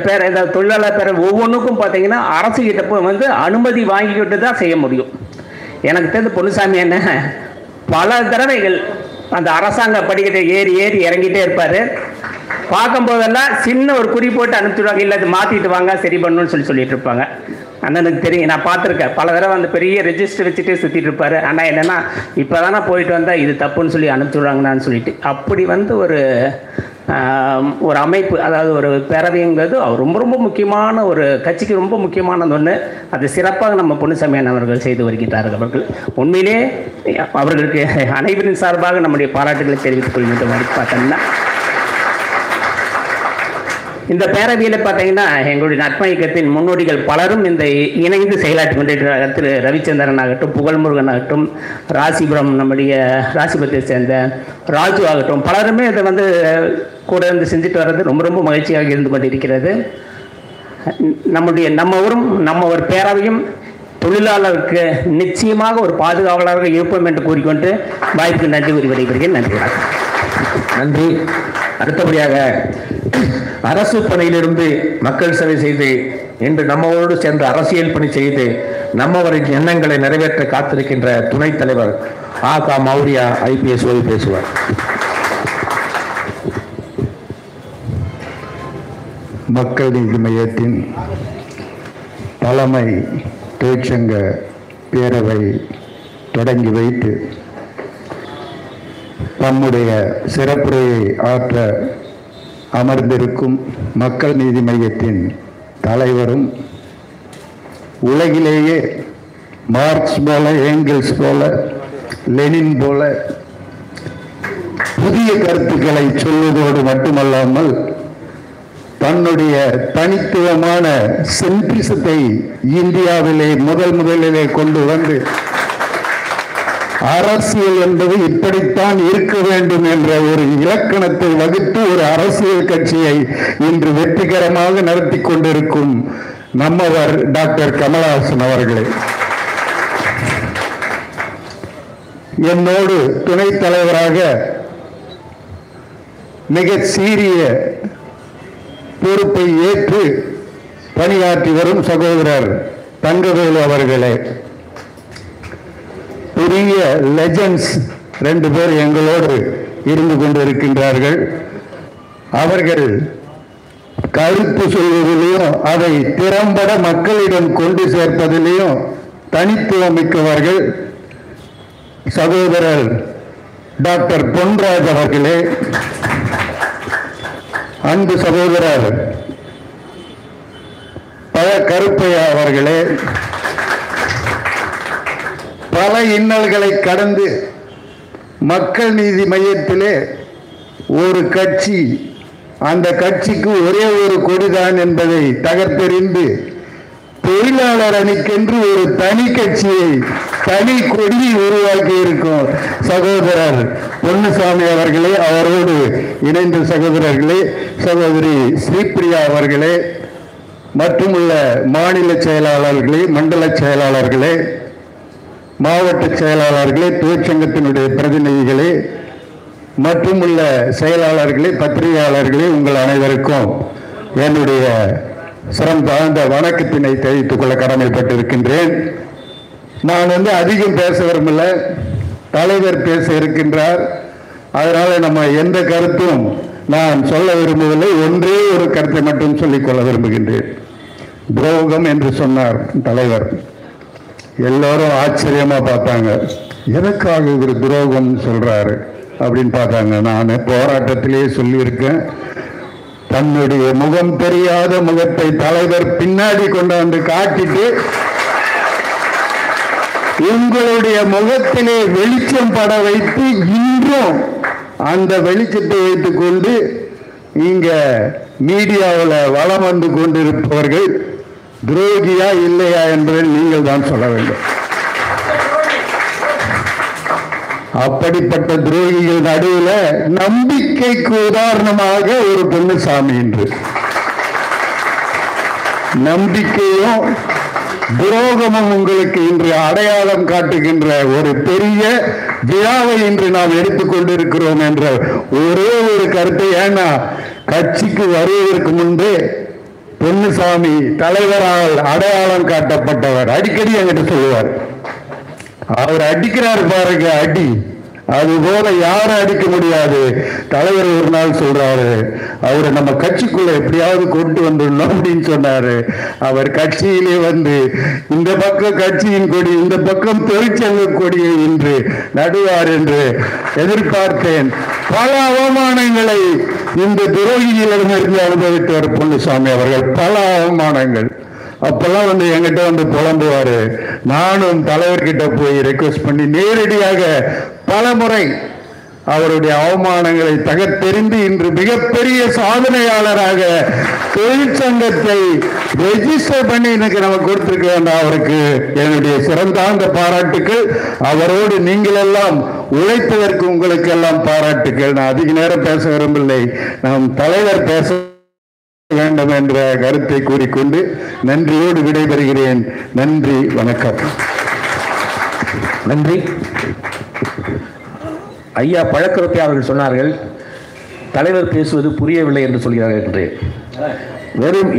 தொழிலாளர் பேரவை ஒவ்வொன்றுக்கும் பார்த்தீங்கன்னா அரசுகிட்ட வந்து அனுமதி வாங்கிக்கிட்டு தான் செய்ய முடியும். எனக்கு தெரிஞ்ச பொன்னுசாமி என்ன பல தடவைகள் அந்த அரசாங்க படிக்கட்டை ஏறி ஏறி இறங்கிட்டே இருப்பார். பார்க்கும்போதெல்லாம் சின்ன ஒரு குறி போட்டு அனுப்பிச்சுடுவாங்க, இல்லை அது மாற்றிட்டு வாங்க சரி பண்ணணும்னு சொல்லிட்டு இருப்பாங்க. அண்ணனுக்கு தெரியும், நான் பார்த்துருக்கேன் பல தடவை அந்த பெரிய ரெஜிஸ்டர் வச்சுட்டே சுற்றிட்டு இருப்பார். ஆனால் என்னென்னா இப்போ தானே போயிட்டு வந்தால் இது தப்புன்னு சொல்லி அனுப்பிச்சுடுறாங்கன்னு சொல்லிட்டு அப்படி வந்து ஒரு அமைப்பு, அதாவது ஒரு பேரவைங்கிறது ரொம்ப ரொம்ப முக்கியமான ஒரு கட்சிக்கு ரொம்ப முக்கியமானது ஒன்று. அது சிறப்பாக நம்ம பொன்னுசாமி அவர்கள் செய்து வருகிறார்கள். அவர்கள் உண்மையிலே அவர்களுக்கு அனைவரின் சார்பாக நம்முடைய பாராட்டுகளை தெரிவித்துக் கொள்கின்ற மாதிரி பார்த்தோம்னா, இந்த பேரவையில் பார்த்தீங்கன்னா எங்களுடைய நட்பு இயக்கத்தின் முன்னோடிகள் பலரும் இந்த இணைந்து செயலாற்றி கொண்டிருக்கிறார். திரு ரவிச்சந்திரன் ஆகட்டும், புகழ்முருகன் ஆகட்டும், ராசிபுரம் நம்முடைய ராசிபுரத்தை சேர்ந்த ராஜு ஆகட்டும், பலருமே இதை வந்து கூட இருந்து செஞ்சுட்டு வர்றது ரொம்ப ரொம்ப மகிழ்ச்சியாக இருந்து கொண்டிருக்கிறது. நம்ம ஒரு பேரவையும் தொழிலாளருக்கு நிச்சயமாக ஒரு பாதுகாவலராக இருப்போம் என்று கூறிக்கொண்டு வாய்ப்புக்கு நன்றி கூறி விடைபெறுகிறேன். நன்றி. நன்றி. அடுத்தபடியாக அரசு பணியிலிருந்து மக்கள் சேவை செய்து இன்று நம்மோடு சென்று அரசியல் பணி செய்து நம்மவரின் எண்ணங்களை நிறைவேற்ற காத்திருக்கின்ற துணைத் தலைவர் ஆ.க. மௌரியா IPS ஓய்வு பேசுவார். மக்கள் நீதி மையத்தின் தலைமை தொழிற்சங்க பேரவை தொடங்கி வைத்து நம்முடைய சிறப்புரையை ஆற்ற அமர்ந்திருக்கும் மக்கள் நீதி மையத்தின் தலைவரும், உலகிலேயே மார்க்ஸ் போல, ஏங்கிள்ஸ் போல, லெனின் போல புதிய கருத்துக்களை சொல்வதோடு மட்டுமல்லாமல் தன்னுடைய தனித்துவமான சென்ட்ரிசத்தை இந்தியாவிலே முதலிலே கொண்டு வந்து அரசியல் என்பது இப்படித்தான் இருக்க வேண்டும் என்ற ஒரு இலக்கணத்தை வகுத்து ஒரு அரசியல் கட்சியை இன்று வெற்றிகரமாக நடத்தி கொண்டிருக்கும் நம்மவர் டாக்டர் கமலஹாசன் அவர்களே, என்னோடு துணைத் தலைவராக மிக சீரிய பொறுப்பை ஏற்று பணியாற்றி வரும் சகோதரர் தங்கவேலு அவர்களே, பெரிய லெஜண்ட்ஸ் 2 பேர் எங்களோடு இருந்து கொண்டிருக்கின்றார்கள். அவர்கள் கருத்து சொல்வதிலையும் அதை திறம்பட மக்களிடம் கொண்டு சேர்ப்பதிலையும் தனித்துவமிக்கவர்கள். சகோதரர் டாக்டர் பொன்ராஜ் அவர்களே, அன்பு சகோதரர் கருப்பையா அவர்களே, பல இன்னல்களை கடந்து மக்கள் நீதி மையத்திலே ஒரு கட்சி, அந்த கட்சிக்கு ஒரே ஒரு கொடிதான் என்பதை தகர்த்தெறிந்து தொழிலாளர் அணிக்கென்று ஒரு தனி கட்சியை, தனி கொடியை உருவாக்கி இருக்கும் சகோதரர் பொன்னுசாமி அவர்களே, அவரோடு இணைந்த சகோதரர்களே, சகோதரி ஸ்ரீபிரியா அவர்களே, மற்றும் உள்ள மாநில செயலாளர்களே, மண்டல செயலாளர்களே, மாவட்ட செயலாளர்களே, தொழிற்சங்கத்தினுடைய பிரதிநிதிகளே, மற்றும் உள்ள செயலாளர்களே, பத்திரிகையாளர்களே, உங்கள் அனைவருக்கும் என்னுடைய சிரம் தாழ்ந்த வணக்கத்தினை தெரிவித்துக் கொள்ள கடமைப்பட்டிருக்கின்றேன். நான் அதிகம் பேச விரும்பல, தலைவர் பேச இருக்கின்றார். அதனால நம்ம எந்த கருத்தும் நான் சொல்ல விரும்பவில்லை. ஒன்றே ஒரு கருத்தை மட்டும் சொல்லிக்கொள்ள விரும்புகின்றேன். துரோகம் என்று சொன்னார் தலைவர். எல்லோரும் ஆச்சரியமா பார்த்தாங்க, எதற்காக இவர் துரோகம் சொல்றாரு அப்படின்னு பார்த்தாங்க. நான் போராட்டத்திலேயே சொல்லியிருக்கேன், தன்னுடைய முகம் தெரியாத முகத்தை தலைவர் பின்னாடி கொண்டாந்து காட்டிட்டு உங்களுடைய முகத்திலே வெளிச்சம் பட வைத்து இன்றும் அந்த வெளிச்சத்தை வைத்துக் கொண்டு இங்க மீடியாவில் வலம் வந்து கொண்டிருப்பவர்கள் துரோகியா இல்லையா என்பதை நீங்கள் தான் சொல்ல வேண்டும். அப்படிப்பட்ட துரோகிகள் நடுவில் நம்பிக்கைக்கு உதாரணமாக ஒரு பொன்னுசாமி என்று நம்பிக்கையும் துரோகமும் உங்களுக்கு இன்று அடையாளம் காட்டுகின்ற ஒரு பெரிய விழாவை இன்று நாம் எடுத்துக்கொண்டிருக்கிறோம் என்ற ஒரே ஒரு கருத்தை, ஏன்னா கட்சிக்கு வருவதற்கு முன்பே பொன்னுசாமி தலைவரால் அடையாளம் காட்டப்பட்டவர். அடிக்கடி என்கிட்ட சொல்லுவார், அவர் அடிக்கிறார் பாருங்க அடி, அது போல யாரும் அடிக்க முடியாது. தலைவர் ஒரு நாள் சொல்றாரு, அவரை நம்ம கட்சிக்குள்ள எப்படியாவது கொண்டு வந்துடணும் அப்படின்னு சொன்னாரு. அவர் கட்சியிலே வந்து இந்த பக்கம் கட்சியின் கொடி, இந்த பக்கம் தொழிற்சங்க கொடியை இன்று நடுவார் என்று எதிர்பார்த்தேன். பல அவமானங்களை இந்த துரோகிகளிடமிருந்து அனுபவித்தவர் பொன்னுசாமி அவர்கள். பல அவமானங்கள். அப்பெல்லாம் வந்து என்கிட்ட வந்து புலம்புவாரு. நானும் தலைவர்கிட்ட போய் ரெக்வெஸ்ட் பண்ணி நேரடியாக பல முறை அவருடைய அவமானங்களை தகர்த்தெறிந்து இன்று மிகப்பெரிய சாதனையாளராக தொழிற்சங்கத்தை ரெஜிஸ்டர் பண்ணி எனக்கு நம்ம கொடுத்திருக்க வேண்டாம். அவருக்கு என்னுடைய சிறந்தாந்த பாராட்டுக்கள். அவரோடு நீங்கள் எல்லாம் உழைப்பதற்கு உங்களுக்கு எல்லாம் பாராட்டுக்கள். நான் அதிக நேரம் பேச விரும்பவில்லை, நாம் தலைவர் பேச வேண்டும் என்ற கருத்தை கூறிக்கொண்டு நன்றியோடு விடைபெறுகிறேன். நன்றி, வணக்கம். நன்றி. ஐயா பழக்கருப்பை அவர்கள் சொன்னார்கள், தலைவர் பேசுவது புரியவில்லை என்று சொல்கிறார்கள் என்று. வெறும்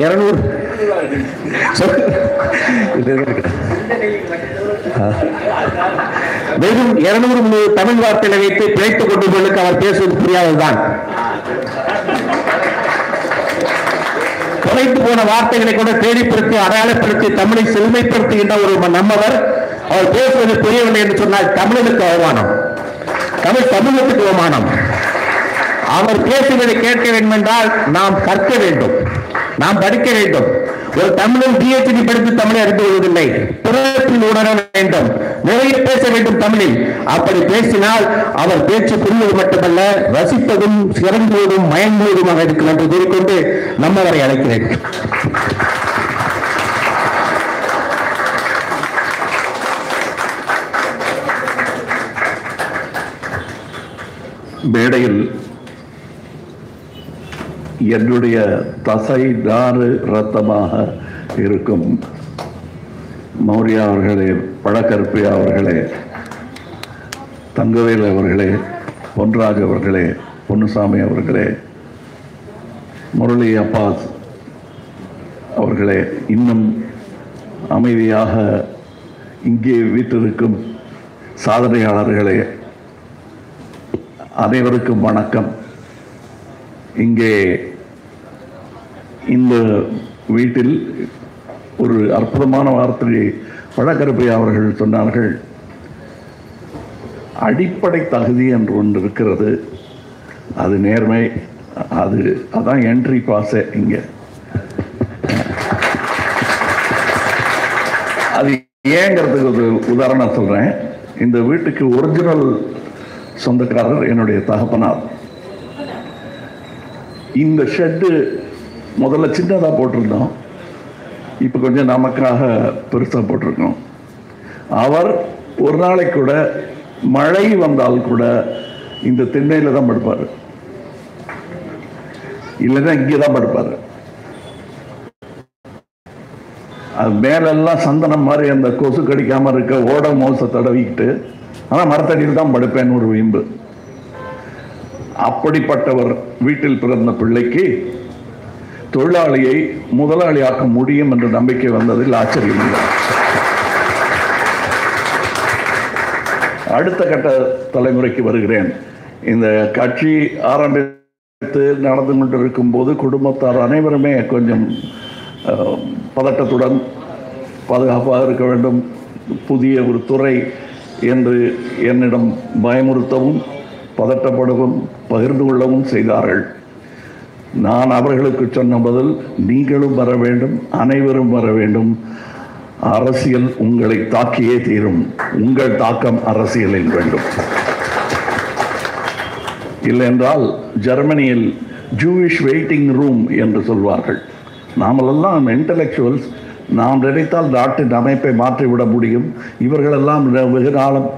200 தமிழ் வார்த்தைகளை வைத்து பிழைத்துக் கொண்டவர்களுக்கு அவர் பேசுவது புரியாததுதான். தொலைத்து போன வார்த்தைகளை கூட தேடிப்படுத்தி அடையாளப்படுத்தி தமிழை செழுமைப்படுத்துகின்ற ஒரு நம்மவர் அவர் பேசுவது புரியவில்லை என்று சொன்னால் தமிழனுக்கு அவமானம், தமிழ் சமூகத்துக்கு அவமானம். அவர் பேசுவதை கேட்க வேண்டும் என்றால் நாம் கற்க வேண்டும், நாம் படிக்க வேண்டும். ஒரு தமிழன் PhD படித்து தமிழை அறிந்து கொள்வதில்லை, புறத்தில் உணர வேண்டும், நிறைய பேச வேண்டும் தமிழில். அப்படி பேசினால் அவர் பேச்சு புரிவது மட்டுமல்ல, ரசிப்பதும் சிறந்ததும் மயங்குவதுமாக இருக்கும் என்று கூறிக்கொண்டு நம்மவரை அழைக்கிறேன். மேடையில் என்னுடைய தசை நாறு ரத்தமாக இருக்கும் மௌரியா அவர்களே, பழக்கருப்பை அவர்களே, தங்கவேல் அவர்களே, பொன்ராஜ் அவர்களே, பொன்னுசாமி அவர்களே, முரளி அப்பாஸ் அவர்களே, இன்னும் அமைதியாக இங்கே வீற்றிருக்கும் சாதனையாளர்களே, அனைவருக்கும் வணக்கம். இங்கே இந்த வீட்டில் ஒரு அற்புதமான வார்த்தையை பழக்கருப்பை அவர்கள் சொன்னார்கள். அடிப்படை தகுதி என்று ஒன்று இருக்கிறது, அது நேர்மை, அதான் என்ட்ரி பாஸே. இங்கே அது ஏங்கிறதுக்கு ஒரு உதாரணம் சொல்றேன். இந்த வீட்டுக்கு ஒரிஜினல் சொந்தக்காரர் என்னுடைய தகப்பனார். இந்த ஷெட்டு முதல்ல சின்னதாக போட்டிருந்தோம், இப்போ கொஞ்சம் நமக்காக பெருசாக போட்டிருக்கோம். அவர் ஒரு நாளைக்கு கூட மழை வந்தால் கூட இந்த திண்ணையில் தான் படுப்பார், இல்லைன்னா இங்கே தான் படுப்பார். அது மேலெல்லாம் சந்தனம் மாதிரி அந்த கொசு கடிக்காமல் இருக்க ஓட மோசை தடவிக்கிட்டு, ஆனால் மரத்தடியில் தான் படுப்பேன்னு ஒரு வீம்பு. அப்படிப்பட்டவர் வீட்டில் பிறந்த பிள்ளைக்கு தொழிலாளியை முதலாளியாக்க முடியும் என்ற நம்பிக்கை வந்ததில் ஆச்சரியம் இல்லை. அடுத்த கட்ட தலைமுறைக்கு வருகிறேன். இந்த கட்சி ஆரம்பித்து நடந்து கொண்டிருக்கும் போது குடும்பத்தார் அனைவருமே கொஞ்சம் பதட்டத்துடன் பாதுகாப்பாக இருக்க வேண்டும், புதிய ஒரு துறை என்று என்னிடம் பயமுறுத்தவும் பதட்டப்படவும் பகிர்ந்து கொள்ளவும் செய்தார்கள். நான் அவர்களுக்கு சொன்ன பதில், நீங்களும் வர வேண்டும், அனைவரும் வர வேண்டும், அரசியல் உங்களை தாக்கியே தீரும். உங்கள் தாக்கம் அரசியலில் வேண்டும். இல்லை என்றால் ஜெர்மனியில் ஜூவிஷ் வெயிட்டிங் ரூம் என்று சொல்வார்கள். நாமெல்லாம் இன்டலெக்சுவல்ஸ், நாம் நினைத்தால் நாட்டின் அமைப்பை மாற்றிவிட முடியும். இவர்களெல்லாம் வெகு நாளம்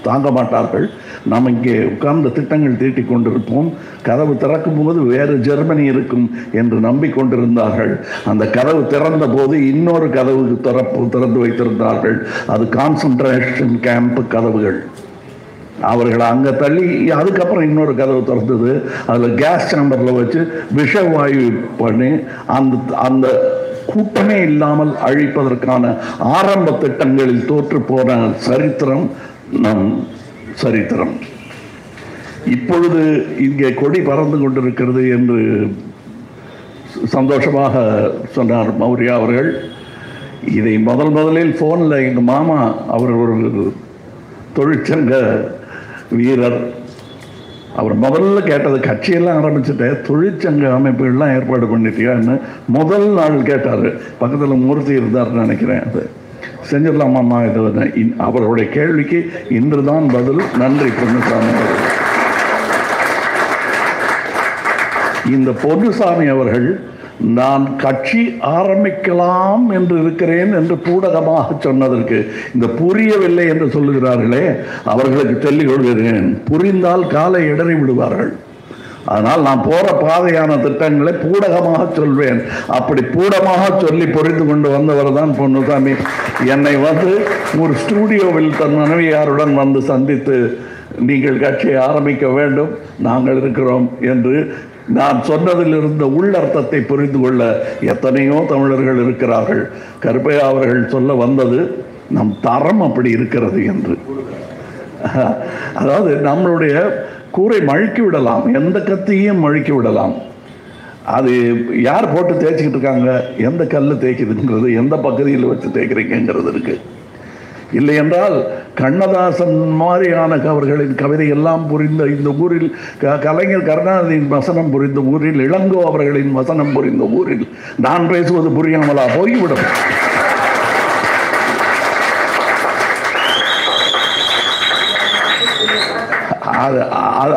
தாங்க மாட்டார்கள். நாம் இங்கே உட்கார்ந்த திட்டங்கள் தீட்டிக் கொண்டிருப்போம். கதவு திறக்கும் போது வேறு ஜெர்மனி இருக்கும் என்று நம்பிக்கொண்டிருந்தார்கள். அந்த கதவு திறந்த போது இன்னொரு கதவு திறந்து வைத்திருந்தார்கள். அது கான்சன்ட்ரேஷன் கேம்ப் கதவுகள். அவர்களை அங்கே தள்ளி அதுக்கப்புறம் இன்னொரு கதவு திறந்தது. அதில் கேஸ் சேம்பரில் வச்சு விஷவாயு பண்ணி அந்த கூட்டமே இல்லாமல் அழிப்பதற்கான ஆரம்ப திட்டங்களில் தோற்று போன சரித்திரம் நம் சரித்திரம். இப்பொழுது இங்கே கொடி பறந்து கொண்டிருக்கிறது என்று சந்தோஷமாக சொன்னார் மௌரியா அவர்கள். இதை முதலில் ஃபோனில் எங்கள் மாமா அவர் ஒரு தொழிற்சங்க வீரர், அவர் முதல்ல கேட்டது கட்சியெல்லாம் ஆரம்பிச்சுட்டேன், தொழிற்சங்க அமைப்புகள்லாம் ஏற்பாடு பண்ணிட்டியான்னு முதல் நாள் கேட்டார். பக்கத்தில் மூர்த்தி இருந்தார்னு நினைக்கிறேன். அது செஞ்சிடலாமாம்மா இது. அவருடைய கேள்விக்கு இன்று தான் பதில். நன்றி பொன்னுசாமி அவர்கள். இந்த பொன்னுசாமி அவர்கள் நான் கட்சி ஆரம்பிக்கலாம் என்று இருக்கிறேன் என்று பூடகமாக சொன்னதற்கு இந்த புரியவில்லை என்று சொல்லுகிறார்களே அவர்களுக்கு சொல்லிக் கொள்கிறேன். புரிந்தால் காலை இடறி விடுவார்கள். அதனால் நான் போற பாதையான திட்டங்களை பூடகமாக சொல்வேன். அப்படி பூடமாக சொல்லி புரிந்து கொண்டு வந்தவர் தான் பொன்னுசாமி. என்னை ஒரு ஸ்டூடியோவில் தன் மனைவியாருடன் வந்து சந்தித்து நீங்கள் கட்சியை ஆரம்பிக்க வேண்டும், நாங்கள் இருக்கிறோம் என்று நான் சொன்னதில் இருந்த உள்ளர்த்தத்தை புரிந்து கொள்ள எத்தனையோ தமிழர்கள் இருக்கிறார்கள். கருப்பையா அவர்கள் சொல்ல வந்தது நம் தரம் அப்படி இருக்கிறது என்று. அதாவது நம்மளுடைய கூரை மழுக்கி விடலாம், எந்த கத்தியும் மழுக்கி விடலாம். அது யார் போட்டு தேய்ச்சிக்கிட்டு இருக்காங்க, எந்த கல் தேய்க்குதுங்கிறது, எந்த பகுதியில் வச்சு தேய்க்கிறீங்கிறது இருக்கு. இல்லை என்றால் கண்ணதாசன் மாதிரியான அவர்களின் கவிதை எல்லாம் புரிந்த இந்த ஊரில், கலைஞர் கருணாநிதியின் வசனம் புரிந்த ஊரில், இளங்கோ அவர்களின் வசனம் புரிந்த ஊரில் நான் பேசுவது புரியாமலா போய்விடும்?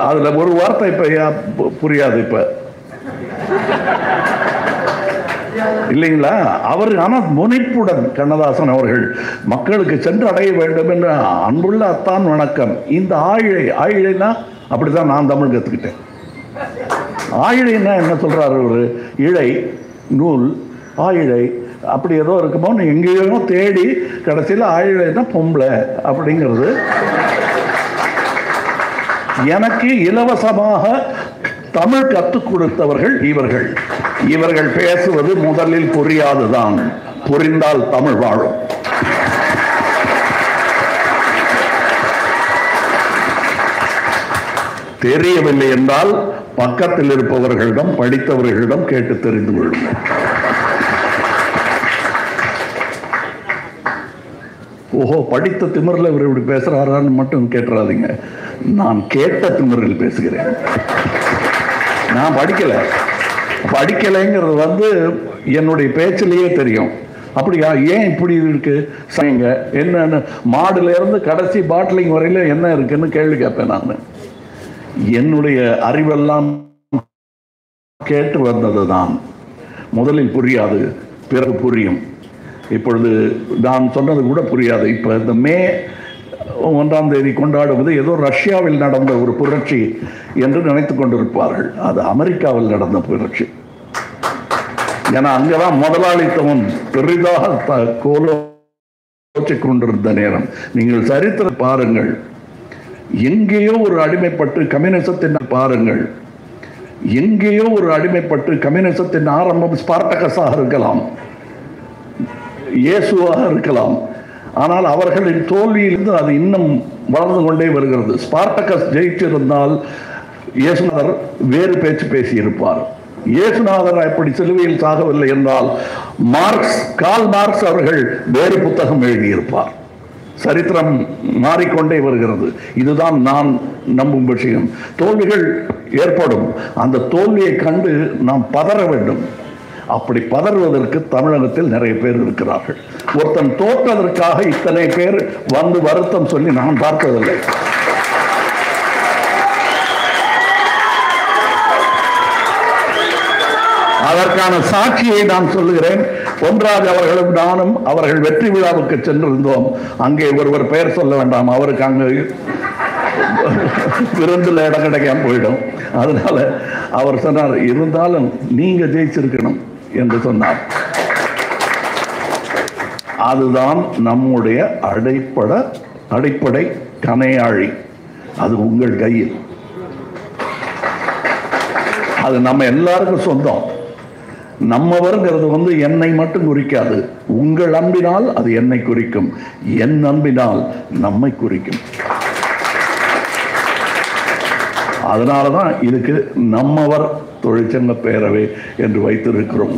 அதுல ஒரு வார்த்தை இப்ப புரியாது இப்ப இல்லைங்களா? அவர் ஆனால் முனைப்புடன் கண்ணதாசன் அவர்கள் மக்களுக்கு சென்று அடைய வேண்டும் என்ற அன்புள்ள அத்தான் வணக்கம். இந்த ஆயிழைனா அப்படிதான் நான் தமிழ் கற்றுக்கிட்டேன். ஆயிழைன்னா என்ன சொல்றாரு? ஒரு இழை நூல் ஆயிழை அப்படி ஏதோ இருக்குமோ எங்கேயோ தேடி கடைசியில் ஆயிழைனா பொம்பளை அப்படிங்கிறது. எனக்கு இலவசமாக தமிழ் கற்றுக் கொடுத்தவர்கள் இவர்கள். இவர்கள் பேசுவது முதலில் புரியாதுதான், புரிந்தால் தமிழ் வாழும். தெரியவில்லை என்றால் பக்கத்தில் இருப்பவர்களிடம், படித்தவர்களிடம் கேட்டு தெரிந்து கொள்ளுங்கள். ஓஹோ, படித்த திமிரில் இவர் இப்படி பேசுறாரான்னு மட்டும் கேட்டுறாதீங்க. நான் கேட்ட திமிரில் பேசுகிறேன். நான் படிக்கலைங்கிறது என்னுடைய பேச்சிலேயே தெரியும். அப்படியா, ஏன் இப்படி இருக்கு என்னன்னு மாடுல இருந்து கடைசி பாட்டிலிங் வரையில என்ன இருக்குன்னு கேள்வி கேட்பேன். நான் என்னுடைய அறிவெல்லாம் கேட்டு வந்தது தான். முதலில் புரியாது, பிறகு புரியும். இப்பொழுது நான் சொன்னது கூட புரியாது. இப்போ இந்த மே 1ஆம் தேதி கொண்டாடுவது ஏதோ ரஷ்யாவில் நடந்த ஒரு புரட்சி என்று நினைத்து கொண்டிருப்பார்கள். அது அமெரிக்காவில் நடந்த புரட்சி. ஏன்னா அங்கதான் முதலாளித்துவம் பெரிதாக கோலோச்சிக் கொண்டிருந்த நேரம். நீங்கள் சரித்திர பாருங்கள், எங்கேயோ ஒரு அடிமைப்பட்டு கம்யூனிசத்தின் பாருங்கள், எங்கேயோ ஒரு அடிமைப்பட்டு கம்யூனிசத்தின் ஆரம்பம் ஸ்பார்டகஸாக இருக்கலாம், இயேசுவாக இருக்கலாம். ஆனால் அவர்களின் தோல்வியிலிருந்து அது இன்னும் வளர்ந்து கொண்டே வருகிறது. ஸ்பார்டகஸ் ஜெயிச்சிருந்தால் இயேசுநாதர் வேறு பேச்சு பேசியிருப்பார். இயேசுநாதர் அப்படி சிலுவையில் சாகவில்லை என்றால் கார்ல் மார்க்ஸ் அவர்கள் வேறு புத்தகம் எழுதியிருப்பார். சரித்திரம் மாறிக்கொண்டே வருகிறது. இதுதான் நான் நம்பும் விஷயம். தோல்விகள் ஏற்படும். அந்த தோல்வியை கண்டு நாம் பதற வேண்டும். அப்படி பதறுவதற்கு தமிழகத்தில் நிறைய பேர் இருக்கிறார்கள். ஒருத்தன் தோற்றதற்காக இத்தனை பேர் வந்து வருத்தம் சொல்லி நான் பார்த்ததில்லை. அதற்கான சாட்சியை நான் சொல்லுகிறேன். பொன்ராஜ் அவர்களும் நானும் அவர்கள் வெற்றி விழாவுக்கு சென்றிருந்தோம். அங்கே ஒருவர் பெயர் சொல்ல வேண்டாம், அவருக்கு அங்கே விருந்தில் இடம் கிடைக்காம போயிடும். அதனால அவர் சொன்னார், இருந்தாலும் நீங்க ஜெயிச்சிருக்கணும் என்று சொன்னார். அதுதான் நம்முடைய அடிப்படை கனையாழி. அது உங்கள் கையில். அது நம்ம எல்லாருக்கும் சொந்தம். நம்மவர்ங்கிறது என்னை மட்டும் குறிக்காது. உங்கள் அன்பினால் அது என்னை குறிக்கும், என் அன்பினால் நம்மை குறிக்கும். அதனாலதான் இதுக்கு நம்மவர் தொழிற்சங்க பேரவை என்று வைத்திருக்கிறோம்.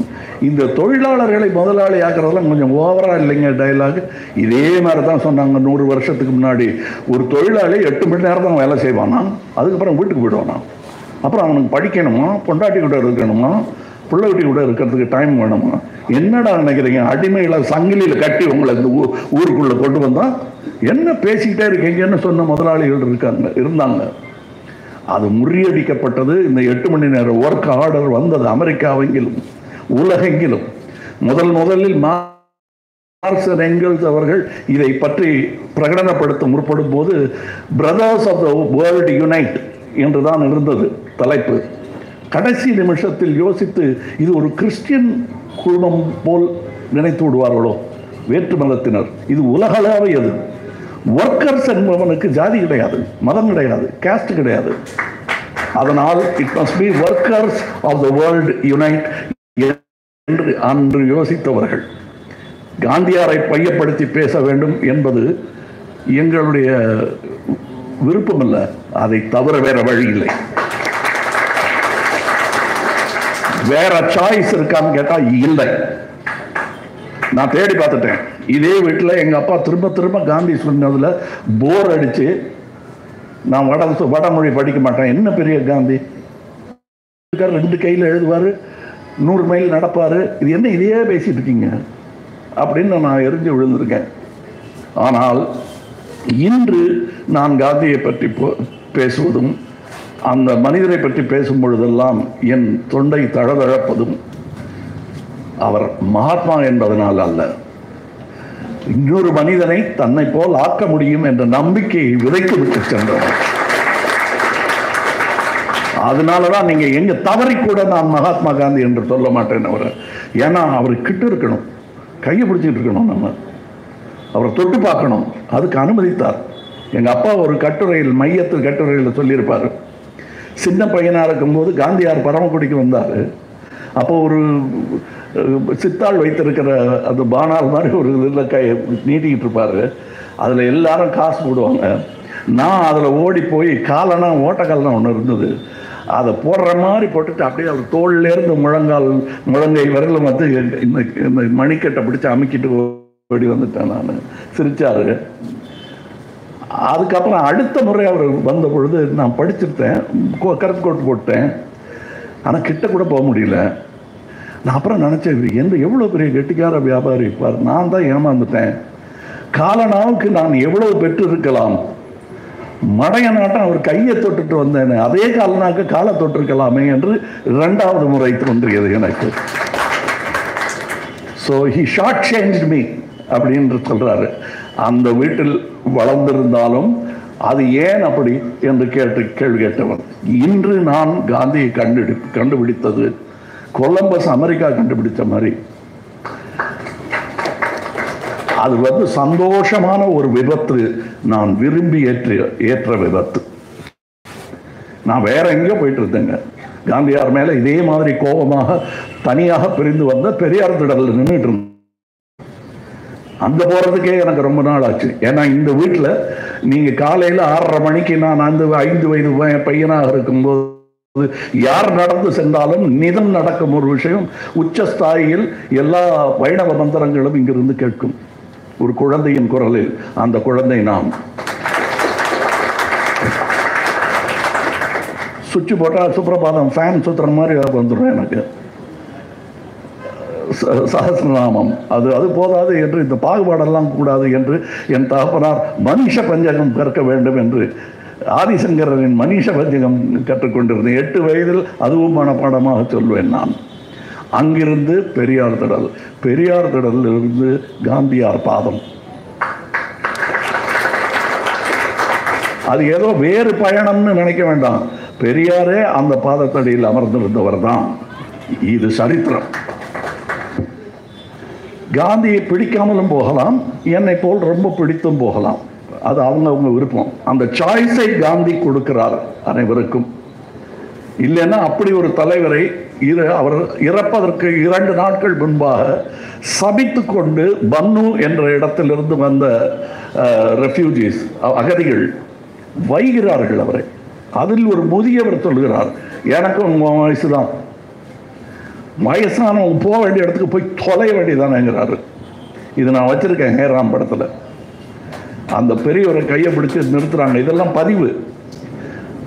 இந்த தொழிலாளர்களை முதலாளி ஆக்குறதெல்லாம் கொஞ்சம் ஓவரா இல்லைங்க டைலாக். இதே மாதிரி தான் சொன்னாங்க 100 வருஷத்துக்கு முன்னாடி. ஒரு தொழிலாளி 8 மணி நேரம் தான் வேலை செய்வானா, அதுக்கப்புறம் வீட்டுக்கு போயிடுவானா. அப்புறம் அவனுக்கு படிக்கணுமா, பொண்டாட்டி கூட இருக்கணுமா, பிள்ளை வீட்டி கூட இருக்கிறதுக்கு டைம் வேணுமா? என்னடா நினைக்கிறீங்க? அடிமைகளை சங்கிலியில் கட்டி உங்களை இந்த ஊருக்குள்ள கொண்டு வந்தா என்ன பேசிக்கிட்டே இருக்கீங்கன்னு சொன்ன முதலாளிகள் இருந்தாங்க. அது முறியடிக்கப்பட்டது. இந்த 8 மணி நேரம் ஒர்க் ஆர்டர் வந்தது அமெரிக்காவெங்கிலும் உலகெங்கிலும். முதலில் மார்க்ஸ் அண்ட் எங்கெல்ஸ் அவர்கள் இதை பற்றி பிரகடனப்படுத்த முற்படும் போது brothers of the world unite என்றுதான் இருந்தது தலைப்பு. கடைசி நிமிஷத்தில் யோசித்து இது ஒரு கிறிஸ்டியன் குழுமம் போல் நினைத்து விடுவார்களோ வேற்று மதத்தினர். இது உலகளாவியது. ஒர்க்கர்ஸ் என்பவனுக்கு ஜாதி கிடையாது, மதம் கிடையாது, கேஸ்ட் கிடையாது. அதனால் it must be workers of the world unite என்று அன்று யோசித்தவர்கள். காந்தியாரை பையப்படுத்தி பேச வேண்டும் என்பது எங்களுடைய விருப்பமல்ல. அதை தவிர வேற வழி இல்லை. வேற சாய்ஸ் இருக்கான்னு கேட்டா இல்லை. நான் தேடி பார்த்துட்டேன். இதே வீட்டில் எங்க அப்பா திரும்ப காந்தி சொன்னதுல போர் அடிச்சு நான் வடமொழி படிக்க மாட்டேன். என்ன பெரிய காந்தி, 2 கையில் எழுதுவாரு, 100 மைல் நடப்பாரு, இது என்ன இதையே பேசிட்டு இருக்கீங்க அப்படின்னு நான் எரிஞ்சு விழுந்திருக்கேன். ஆனால் இன்று நான் காந்தியை பற்றி பேசுவதும் அந்த மனிதரை பற்றி பேசும் பொழுதெல்லாம் என் தொண்டை தழதழப்பதும் அவர் மகாத்மா என்பதனால் அல்ல, இன்னொரு மனிதனை தன்னை போல் ஆக்க முடியும் என்ற நம்பிக்கையை விதைத்து விட்டு சென்றவர். அதனாலதான் நீங்க எங்க தவறி கூட நான் மகாத்மா காந்தி என்று சொல்ல மாட்டேன் அவர். ஏன்னா அவர் கிட்ட இருக்கணும், கையை பிடிச்சிட்டு இருக்கணும், நம்ம அவரை தொட்டு பார்க்கணும். அதுக்கு அனுமதித்தார். எங்க அப்பா ஒரு கட்டுரையில், மையத்தில் கட்டுரையில் சொல்லியிருப்பாரு. சின்ன பையனா இருக்கும்போது காந்தியார் பரமக்குடிக்கு வந்தார். அப்போ ஒரு சித்தாள் வைத்திருக்கிற அந்த பானால் மாதிரி ஒரு இதில் நீட்டிக்கிட்டு இருப்பாரு. அதில் எல்லாரும் காசு போடுவாங்க. நான் அதில் ஓடி போய் காலனா ஓட்டக்காலனா ஒன்று இருந்தது, அதை போடுற மாதிரி போட்டுட்டு அப்படியே அவர் தோல்லேருந்து முழங்கை வரலும் வந்து இந்த மணிக்கட்டை பிடிச்சி அமுக்கிட்டு ஓடி வந்துட்டேன். நான் சிரிச்சாரு. அதுக்கப்புறம் அடுத்த முறை அவர் வந்த பொழுது நான் படிச்சிருந்தேன், கருப்பு கோட்டு போட்டேன், ஆனால் கிட்ட கூட போக முடியல. நான் அப்புறம் நினச்சேன், எவ்வளோ பெரிய கெட்டிக்கார வியாபாரி இருப்பார், நான் தான் ஏமாந்துட்டேன். காலனாவுக்கு நான் எவ்வளவு பெற்று இருக்கலாம், மடைய நாட்டம் அவர் கையை தொட்டுட்டு வந்தேன், அதே காலனாக்கு காலை தொட்டிருக்கலாமே என்று 2வது முறை தோன்றியது எனக்கு. So he short changed me அப்படின்னு சொல்றாரு. அந்த வீட்டில் வளர்ந்திருந்தாலும் அது ஏன் அப்படி என்று கேள்வி கேட்டவன். இன்று நான் காந்தியை கண்டுபிடித்தது கொலம்பஸ் அமெரிக்கா கண்டுபிடிச்ச மாதிரி. அது சந்தோஷமான ஒரு விபத்து, நான் விரும்பி ஏற்ற விபத்து. நான் வேற எங்கேயோ போயிட்டு இருந்தேங்க. காந்தியார் மேல இதே மாதிரி கோபமாக தனியாக பிரிந்து வந்த பெரியார் திடலில் நின்றுட்டு இருந்தேன். அங்க போறதுக்கே எனக்கு ரொம்ப நாள் ஆச்சு. ஏன்னா இந்த வீட்டில் நீங்க காலையில 6:30 மணிக்கு நான் 5 வயது பையனாக இருக்கும்போது யார் நடந்து சென்றாலும் நிதம் நடக்கும் ஒரு விஷயம் உச்சஸ்தாயில் எல்லா வைணவ மந்திரங்களும் இங்கிருந்து கேட்கும் ஒரு குழந்தையின் குரலில். அந்த குழந்தை நாம். சுவிட்ச் போட்டால் சுப்ரபாதம் ஃபேன் சுத்துற மாதிரி வந்துடும் எனக்கு. சஹஸ்ரநாமம் அது போதாது என்று இந்த பாகுபாடெல்லாம் கூடாது என்று என் தகப்பனார் மனிஷ பஞ்சகம் கற்க வேண்டும் என்று ஆதிசங்கரனின் மனிஷ பஞ்சகம் கற்றுக்கொண்டிருந்தேன். 8 வயதில் அதுவும் மனப்பாடமாக சொல்வேன் நான். அங்கிருந்து பெரியார் திடலிலிருந்து காந்தியார் பாதம். அது ஏதோ வேறு பயணம்னு நினைக்க வேண்டாம். பெரியாரே அந்த பாதத்தடியில் அமர்ந்திருந்தவர் தான். இது சரித்திரம். காந்தியை பிடிக்காமலும் போகலாம், என்னை போல் ரொம்ப பிடித்தும் போகலாம். அது அவங்க விருப்பம். அந்த சாய்ஸை காந்தி கொடுக்கிறார் அனைவருக்கும். இல்லைன்னா அப்படி ஒரு தலைவரை அவர் இறப்பதற்கு 2 நாட்கள் முன்பாக சபித்து கொண்டு பன்னு என்ற இடத்திலிருந்து வந்த ரெஃப்யூஜிஸ், அகதிகள் வைகிறார்கள் அவரை. அதில் ஒரு முதியவர் சொல்கிறார், எனக்கும் வயசு தான், வயசானவங்க போக வேண்டிய இடத்துக்கு போய் தொலை வேண்டியதானேங்கிறாரு. இது நான் வச்சிருக்கேன் ஹேராம் படத்தில். அந்த பெரியவரை கையை பிடிச்சி நிறுத்துறாங்க. இதெல்லாம் பதிவு.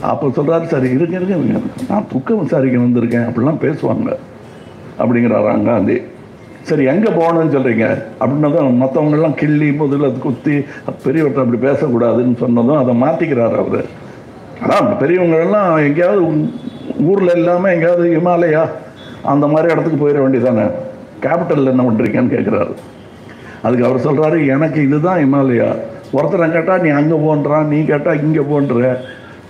அப்போ சொல்கிறாரு, சரி இருங்க, நான் துக்கம் விசாரிக்க வந்திருக்கேன் அப்படிலாம் பேசுவாங்க அப்படிங்கிறாரா காந்தி. சரி எங்கே போகணும்னு சொல்கிறீங்க அப்படின்னதும் மற்றவங்கெல்லாம் கிள்ளி முதல்ல குத்தி பெரியவர்கிட்ட அப்படி பேசக்கூடாதுன்னு சொன்னதும் அதை மாற்றிக்கிறார் அவர். அதான் பெரியவங்களெல்லாம் எங்கேயாவது ஊரில் இல்லாமல் எங்கேயாவது இமாலயா அந்த மாதிரி இடத்துக்கு போயிட வேண்டியதானே, கேபிட்டலில் என்ன பண்ணுறீங்கன்னு கேட்குறாரு. அதுக்கு அவர் சொல்கிறாரு, எனக்கு இதுதான் இமாலயா. ஒருத்தரை கேட்டால் நீ அங்கே போன்றான், நீ கேட்டால் இங்கே போன்ற,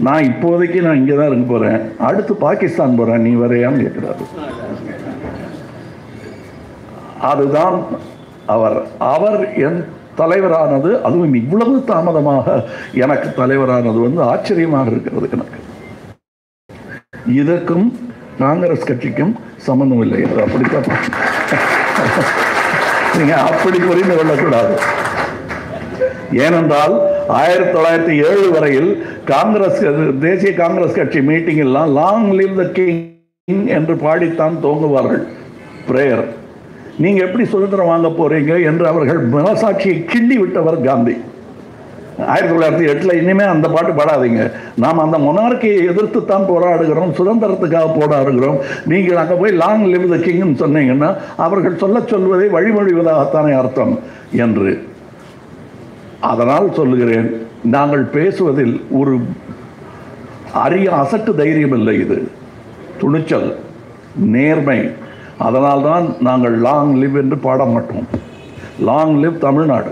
நான் இப்போதைக்கு நான் இங்கே தான் இருக்க போகிறேன், அடுத்து பாகிஸ்தான் போகிறேன், நீ வரையான்னு கேட்குறாரு. அதுதான் அவர் என் தலைவரானது, அதுவும் இவ்வளவு தாமதமாக எனக்கு தலைவரானது ஆச்சரியமாக இருக்கிறது எனக்கு. இதற்கும் காங்கிரஸ் கட்சிக்கும் சம்பந்தம் இல்லை. அது அப்படித்தான் நீங்க அப்படி புரிந்து கொள்ளக்கூடாது. ஏனென்றால் 1907 வரையில் தேசிய காங்கிரஸ் கட்சி மீட்டிங் எல்லாம் லாங் லிவ் த கிங் என்று பாடித்தான் துவங்குவார்கள் பிரேயர். நீங்க எப்படி சுதந்திரம் வாங்க போறீங்க என்று அவர்கள் மனசாட்சியை கிள்ளி விட்டவர் காந்தி. 1908 இனிமே அந்த பாட்டு பாடாதீங்க, நாம் அந்த மொனார்க்கியை எதிர்த்து தான் போராடுகிறோம், சுதந்திரத்துக்காக போராடுகிறோம், நீங்கள் அங்கே போய் லாங் லிவ் த கிங்னு சொன்னீங்கன்னா அவர்கள் சொல்வதை வழிமொழிவதாகத்தானே அர்த்தம் என்று. அதனால் சொல்லுகிறேன், நாங்கள் பேசுவதில் ஒரு அரிய அசட்டு தைரியம் இல்லை, இது துணிச்சல், நேர்மை. அதனால்தான் நாங்கள் லாங் லிவ் என்று பாட மாட்டோம். Long live Tamil Nadu,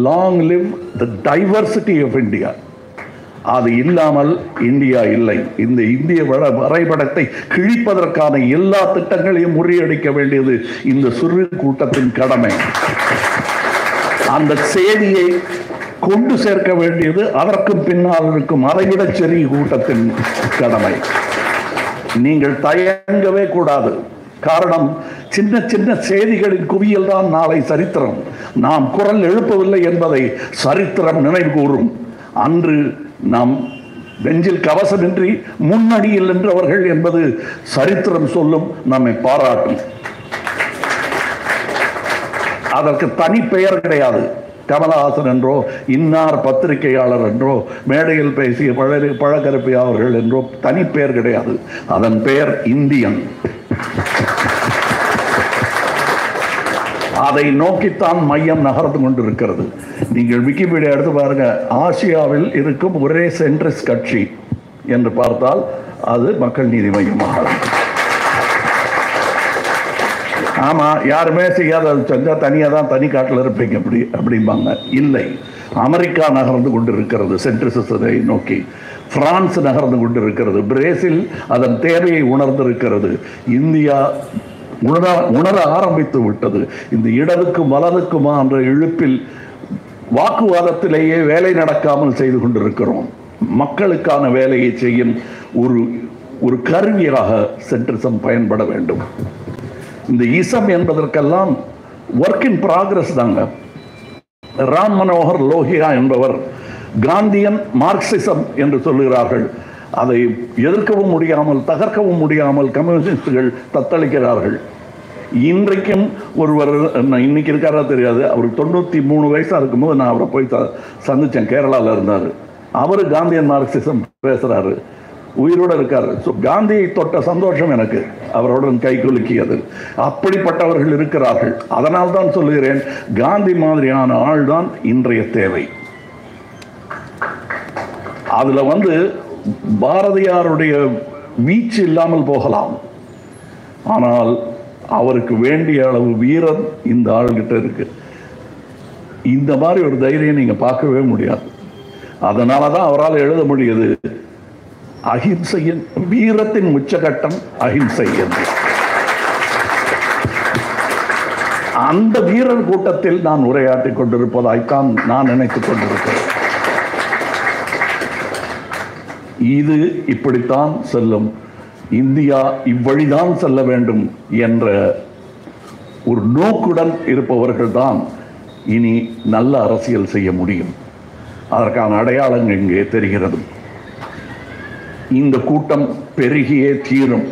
long live the diversity of India. அது இல்லாமல் இந்தியா இல்லை. இந்த இந்திய வரைபடத்தை கிழிப்பதற்கான எல்லா திட்டங்களையும் முறியடிக்க வேண்டியது இந்த சிறு கூட்டத்தின் கடமை. அந்த செய்தியை கொண்டு சேர்க்க வேண்டியது அதற்கும் பின்னால் இருக்கும் அதைவிட சிறிய கூட்டத்தின் கடமை. நீங்கள் தயங்கவே கூடாது. காரணம், சின்ன சின்ன செய்திகளின் குவியல் தான் நாளை சரித்திரம். நாம் குரல் எழுப்பவில்லை என்பதை சரித்திரம் நினைவு கூறும். அன்று நாம் நெஞ்சில் கவசமின்றி முன்னணியில் நின்றவர்கள் என்பது சரித்திரம் சொல்லும், நம்மை பாராட்டும். அதற்கு தனி பெயர் கிடையாது. கமலஹாசன் என்றோ, இன்னார் பத்திரிகையாளர் என்றோ, மேடையில் பேசிய பழகருப்பையா அவர்கள் என்றோ தனி பெயர் கிடையாது. அதன் பெயர் இந்தியன். அதை நோக்கித்தான் மையம் நகர்ந்து கொண்டிருக்கிறது. நீங்கள் விக்கிபீடியா எடுத்து பாருங்க, ஆசியாவில் இருக்கும் ஒரே சென்ட்ரிஸ்ட் கட்சி என்று பார்த்தால் அது மக்கள் நீதி மையமாக. ஆமா, யாருமே செய்யாத அது செஞ்சா தனியாக தான் தனி காட்டில் இருப்பீங்க அப்படிம்பாங்க. இல்லை, அமெரிக்கா நகர்ந்து கொண்டிருக்கிறது சென்ட்ரிசத்தை நோக்கி. பிரான்ஸ் நகர்ந்து கொண்டிருக்கிறது. பிரேசில் அதன் தேவையை உணர்ந்திருக்கிறது. இந்தியா உணர ஆரம்பித்து விட்டது. இந்த இடதுக்கும் வலதுக்குமா என்ற இழுப்பில் வாக்குவாதத்திலேயே வேலை நடக்காமல் செய்து கொண்டிருக்கிறோம். மக்களுக்கான வேலையை செய்யும் ஒரு கருவியாக சென்ட்ரிசம் பயன்பட வேண்டும். இந்த இசம் என்பதற்கெல்லாம் ஒர்க் இன் ப்ராக்ரஸ் தாங்க. ராம் மனோகர் லோஹியா என்பவர் காந்தியன் மார்க்சிசம் என்று சொல்லுகிறார்கள். அதை எதிர்க்கவும் முடியாமல் தகர்க்கவும் முடியாமல் கம்யூனிஸ்டுகள் தத்தளிக்கிறார்கள். இன்றைக்கும் ஒருவர், இன்னைக்கு இருக்காரா தெரியாது, அவருக்கு 93 வயசாக இருக்கும்போது நான் அவரை போய் சந்தித்தேன். கேரளாவில் இருந்தார். அவர் காந்தியன் மார்க்சிசம் பேசுகிறாரு. உயிரோடு இருக்கார். ஸோ காந்தியை தொட்ட சந்தோஷம் எனக்கு அவருடன் கை குலுக்கியது. அப்படிப்பட்டவர்கள் இருக்கிறார்கள். அதனால் தான் சொல்லுகிறேன், காந்தி மாதிரியான ஆள் தான் இன்றைய தேவை. அதுல பாரதியாருடைய வீச்சு இல்லாமல் போகலாம், ஆனால் அவருக்கு வேண்டிய அளவு வீரம் இந்த ஆள்கிட்ட இருக்கு. இந்த மாதிரி ஒரு தைரியம் நீங்க பார்க்கவே முடியாது. அதனாலதான் அவரால் எழுத முடியுது, அஹிம்சையின் வீரத்தின் உச்சகட்டம் அஹிம்சை என்று. அந்த வீரர் கூட்டத்தில் நான் உரையாற்றிக் கொண்டிருப்பதாய்த்தான் நான் நினைத்துக் கொண்டிருக்கிறேன். இது இப்படித்தான் செல்லும், இந்தியா இவ்வழிதான் செல்ல வேண்டும் என்ற ஒரு நோக்குடன் இருப்பவர்கள் தான் இனி நல்ல அரசியல் செய்ய முடியும். அதற்கான அடையாளங்கள் இங்கே தெரிகிறது. இந்த கூட்டம் பெருகியே தீரும்.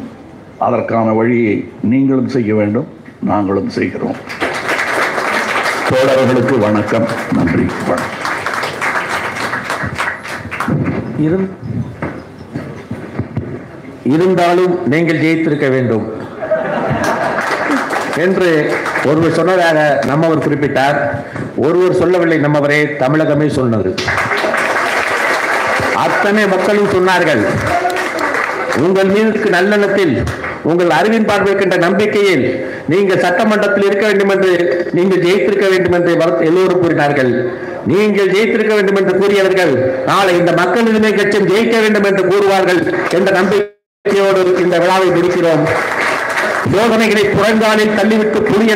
அதற்கான வழியை நீங்களும் செய்ய வேண்டும், நாங்களும் செய்கிறோம். தோழர்களுக்கு வணக்கம், நன்றி, வணக்கம். இருந்தாலும் நீங்கள் ஜெயித்திருக்க வேண்டும் என்று ஒருவர் சொன்னதாக நம்மவர் குறிப்பிட்டார். ஒருவர் சொல்லவில்லை, நம்மவரே, தமிழகமே சொன்னது. அத்தனை மக்களும் சொன்னார்கள். உங்கள் மீது நல்லெண்ணத்தில், உங்கள் அறிவின் பார்வைக்கின்ற நம்பிக்கையில் நீங்கள் சட்டமன்றத்தில் இருக்க வேண்டும் என்று, நீங்கள் ஜெயித்திருக்க வேண்டும் என்று எல்லோரும் கூறினார்கள். நீங்கள் ஜெயித்திருக்க வேண்டும் என்று கூறியவர்கள் நாளை இந்த மக்கள் உரிமை கட்சியும் ஜெயிக்க வேண்டும் என்று கூறுவார்கள் என்ற நம்பிக்கையோடு இந்த விழாவை முடிக்கிறோம். யோசனைகளை புறங்காலில் தள்ளிவிட்டு புதிய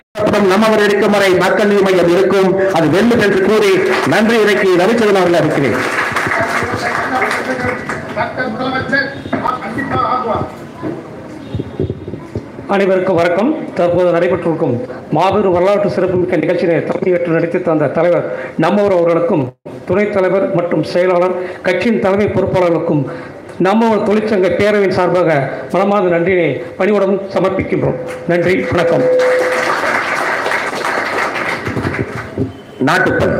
நம்மவர் இருக்கும் வரை மக்கள் நீதி மையம் இருக்கும், அது வெல்லும் என்று கூறி நன்றி உரைக்கு ரவிச்சந்திரன் அவர்கள் அறிவிக்கிறேன். அனைவருக்கும் வணக்கம். தற்போது நடைபெற்றிருக்கும் மாபெரும் வரலாற்று சிறப்புமிக்க நிகழ்ச்சியை தலைமையேற்று நடித்து தந்த தலைவர் நம்மவர் அவர்களுக்கும், துணைத் தலைவர் மற்றும் செயலாளர், கட்சியின் தலைமை பொறுப்பாளர்களுக்கும் நம்மவர் தொழிற்சங்க பேரவையின் சார்பாக மனமார்ந்த நன்றியை பணிவுடன் சமர்ப்பிக்கின்றோம். நன்றி, வணக்கம். நாட்டுப்பண்.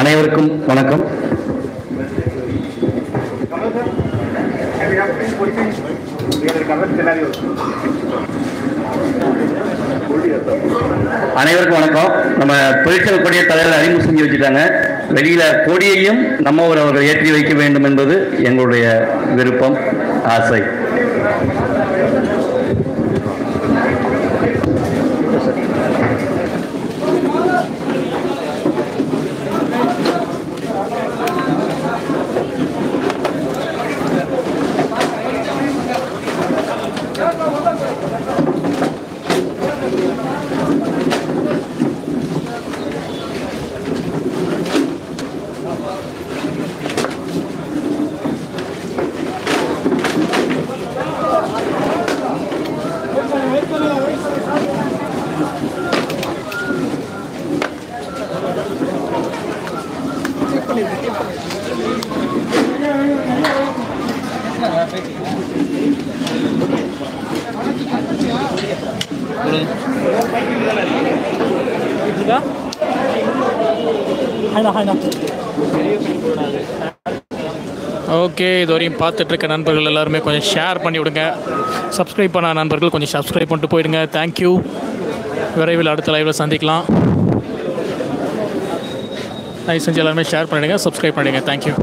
அனைவருக்கும் வணக்கம். அனைவருக்கும் வணக்கம். நம்ம தொழிற்சங்க கொடிய தலைவர் அறிமுகம் செஞ்சு வச்சுட்டாங்க. வெளியில கொடியையும் நம்ம அவர்கள் ஏற்றி வைக்க வேண்டும் என்பது எங்களுடைய விருப்பம், ஆசை. ஓகே, இதுவரையும் பார்த்துட்ருக்க நண்பர்கள் எல்லாருமே கொஞ்சம் ஷேர் பண்ணி விடுங்க. சப்ஸ்கிரைப் பண்ண நண்பர்கள் கொஞ்சம் சப்ஸ்கிரைப் பண்ணிட்டு போயிடுங்க. தேங்க்யூ. விரைவில் அடுத்த லைவில் சந்திக்கலாம். தயவு செஞ்சு எல்லாருமே ஷேர் பண்ணிடுங்க, சப்ஸ்கிரைப் பண்ணிடுங்க. தேங்க்யூ.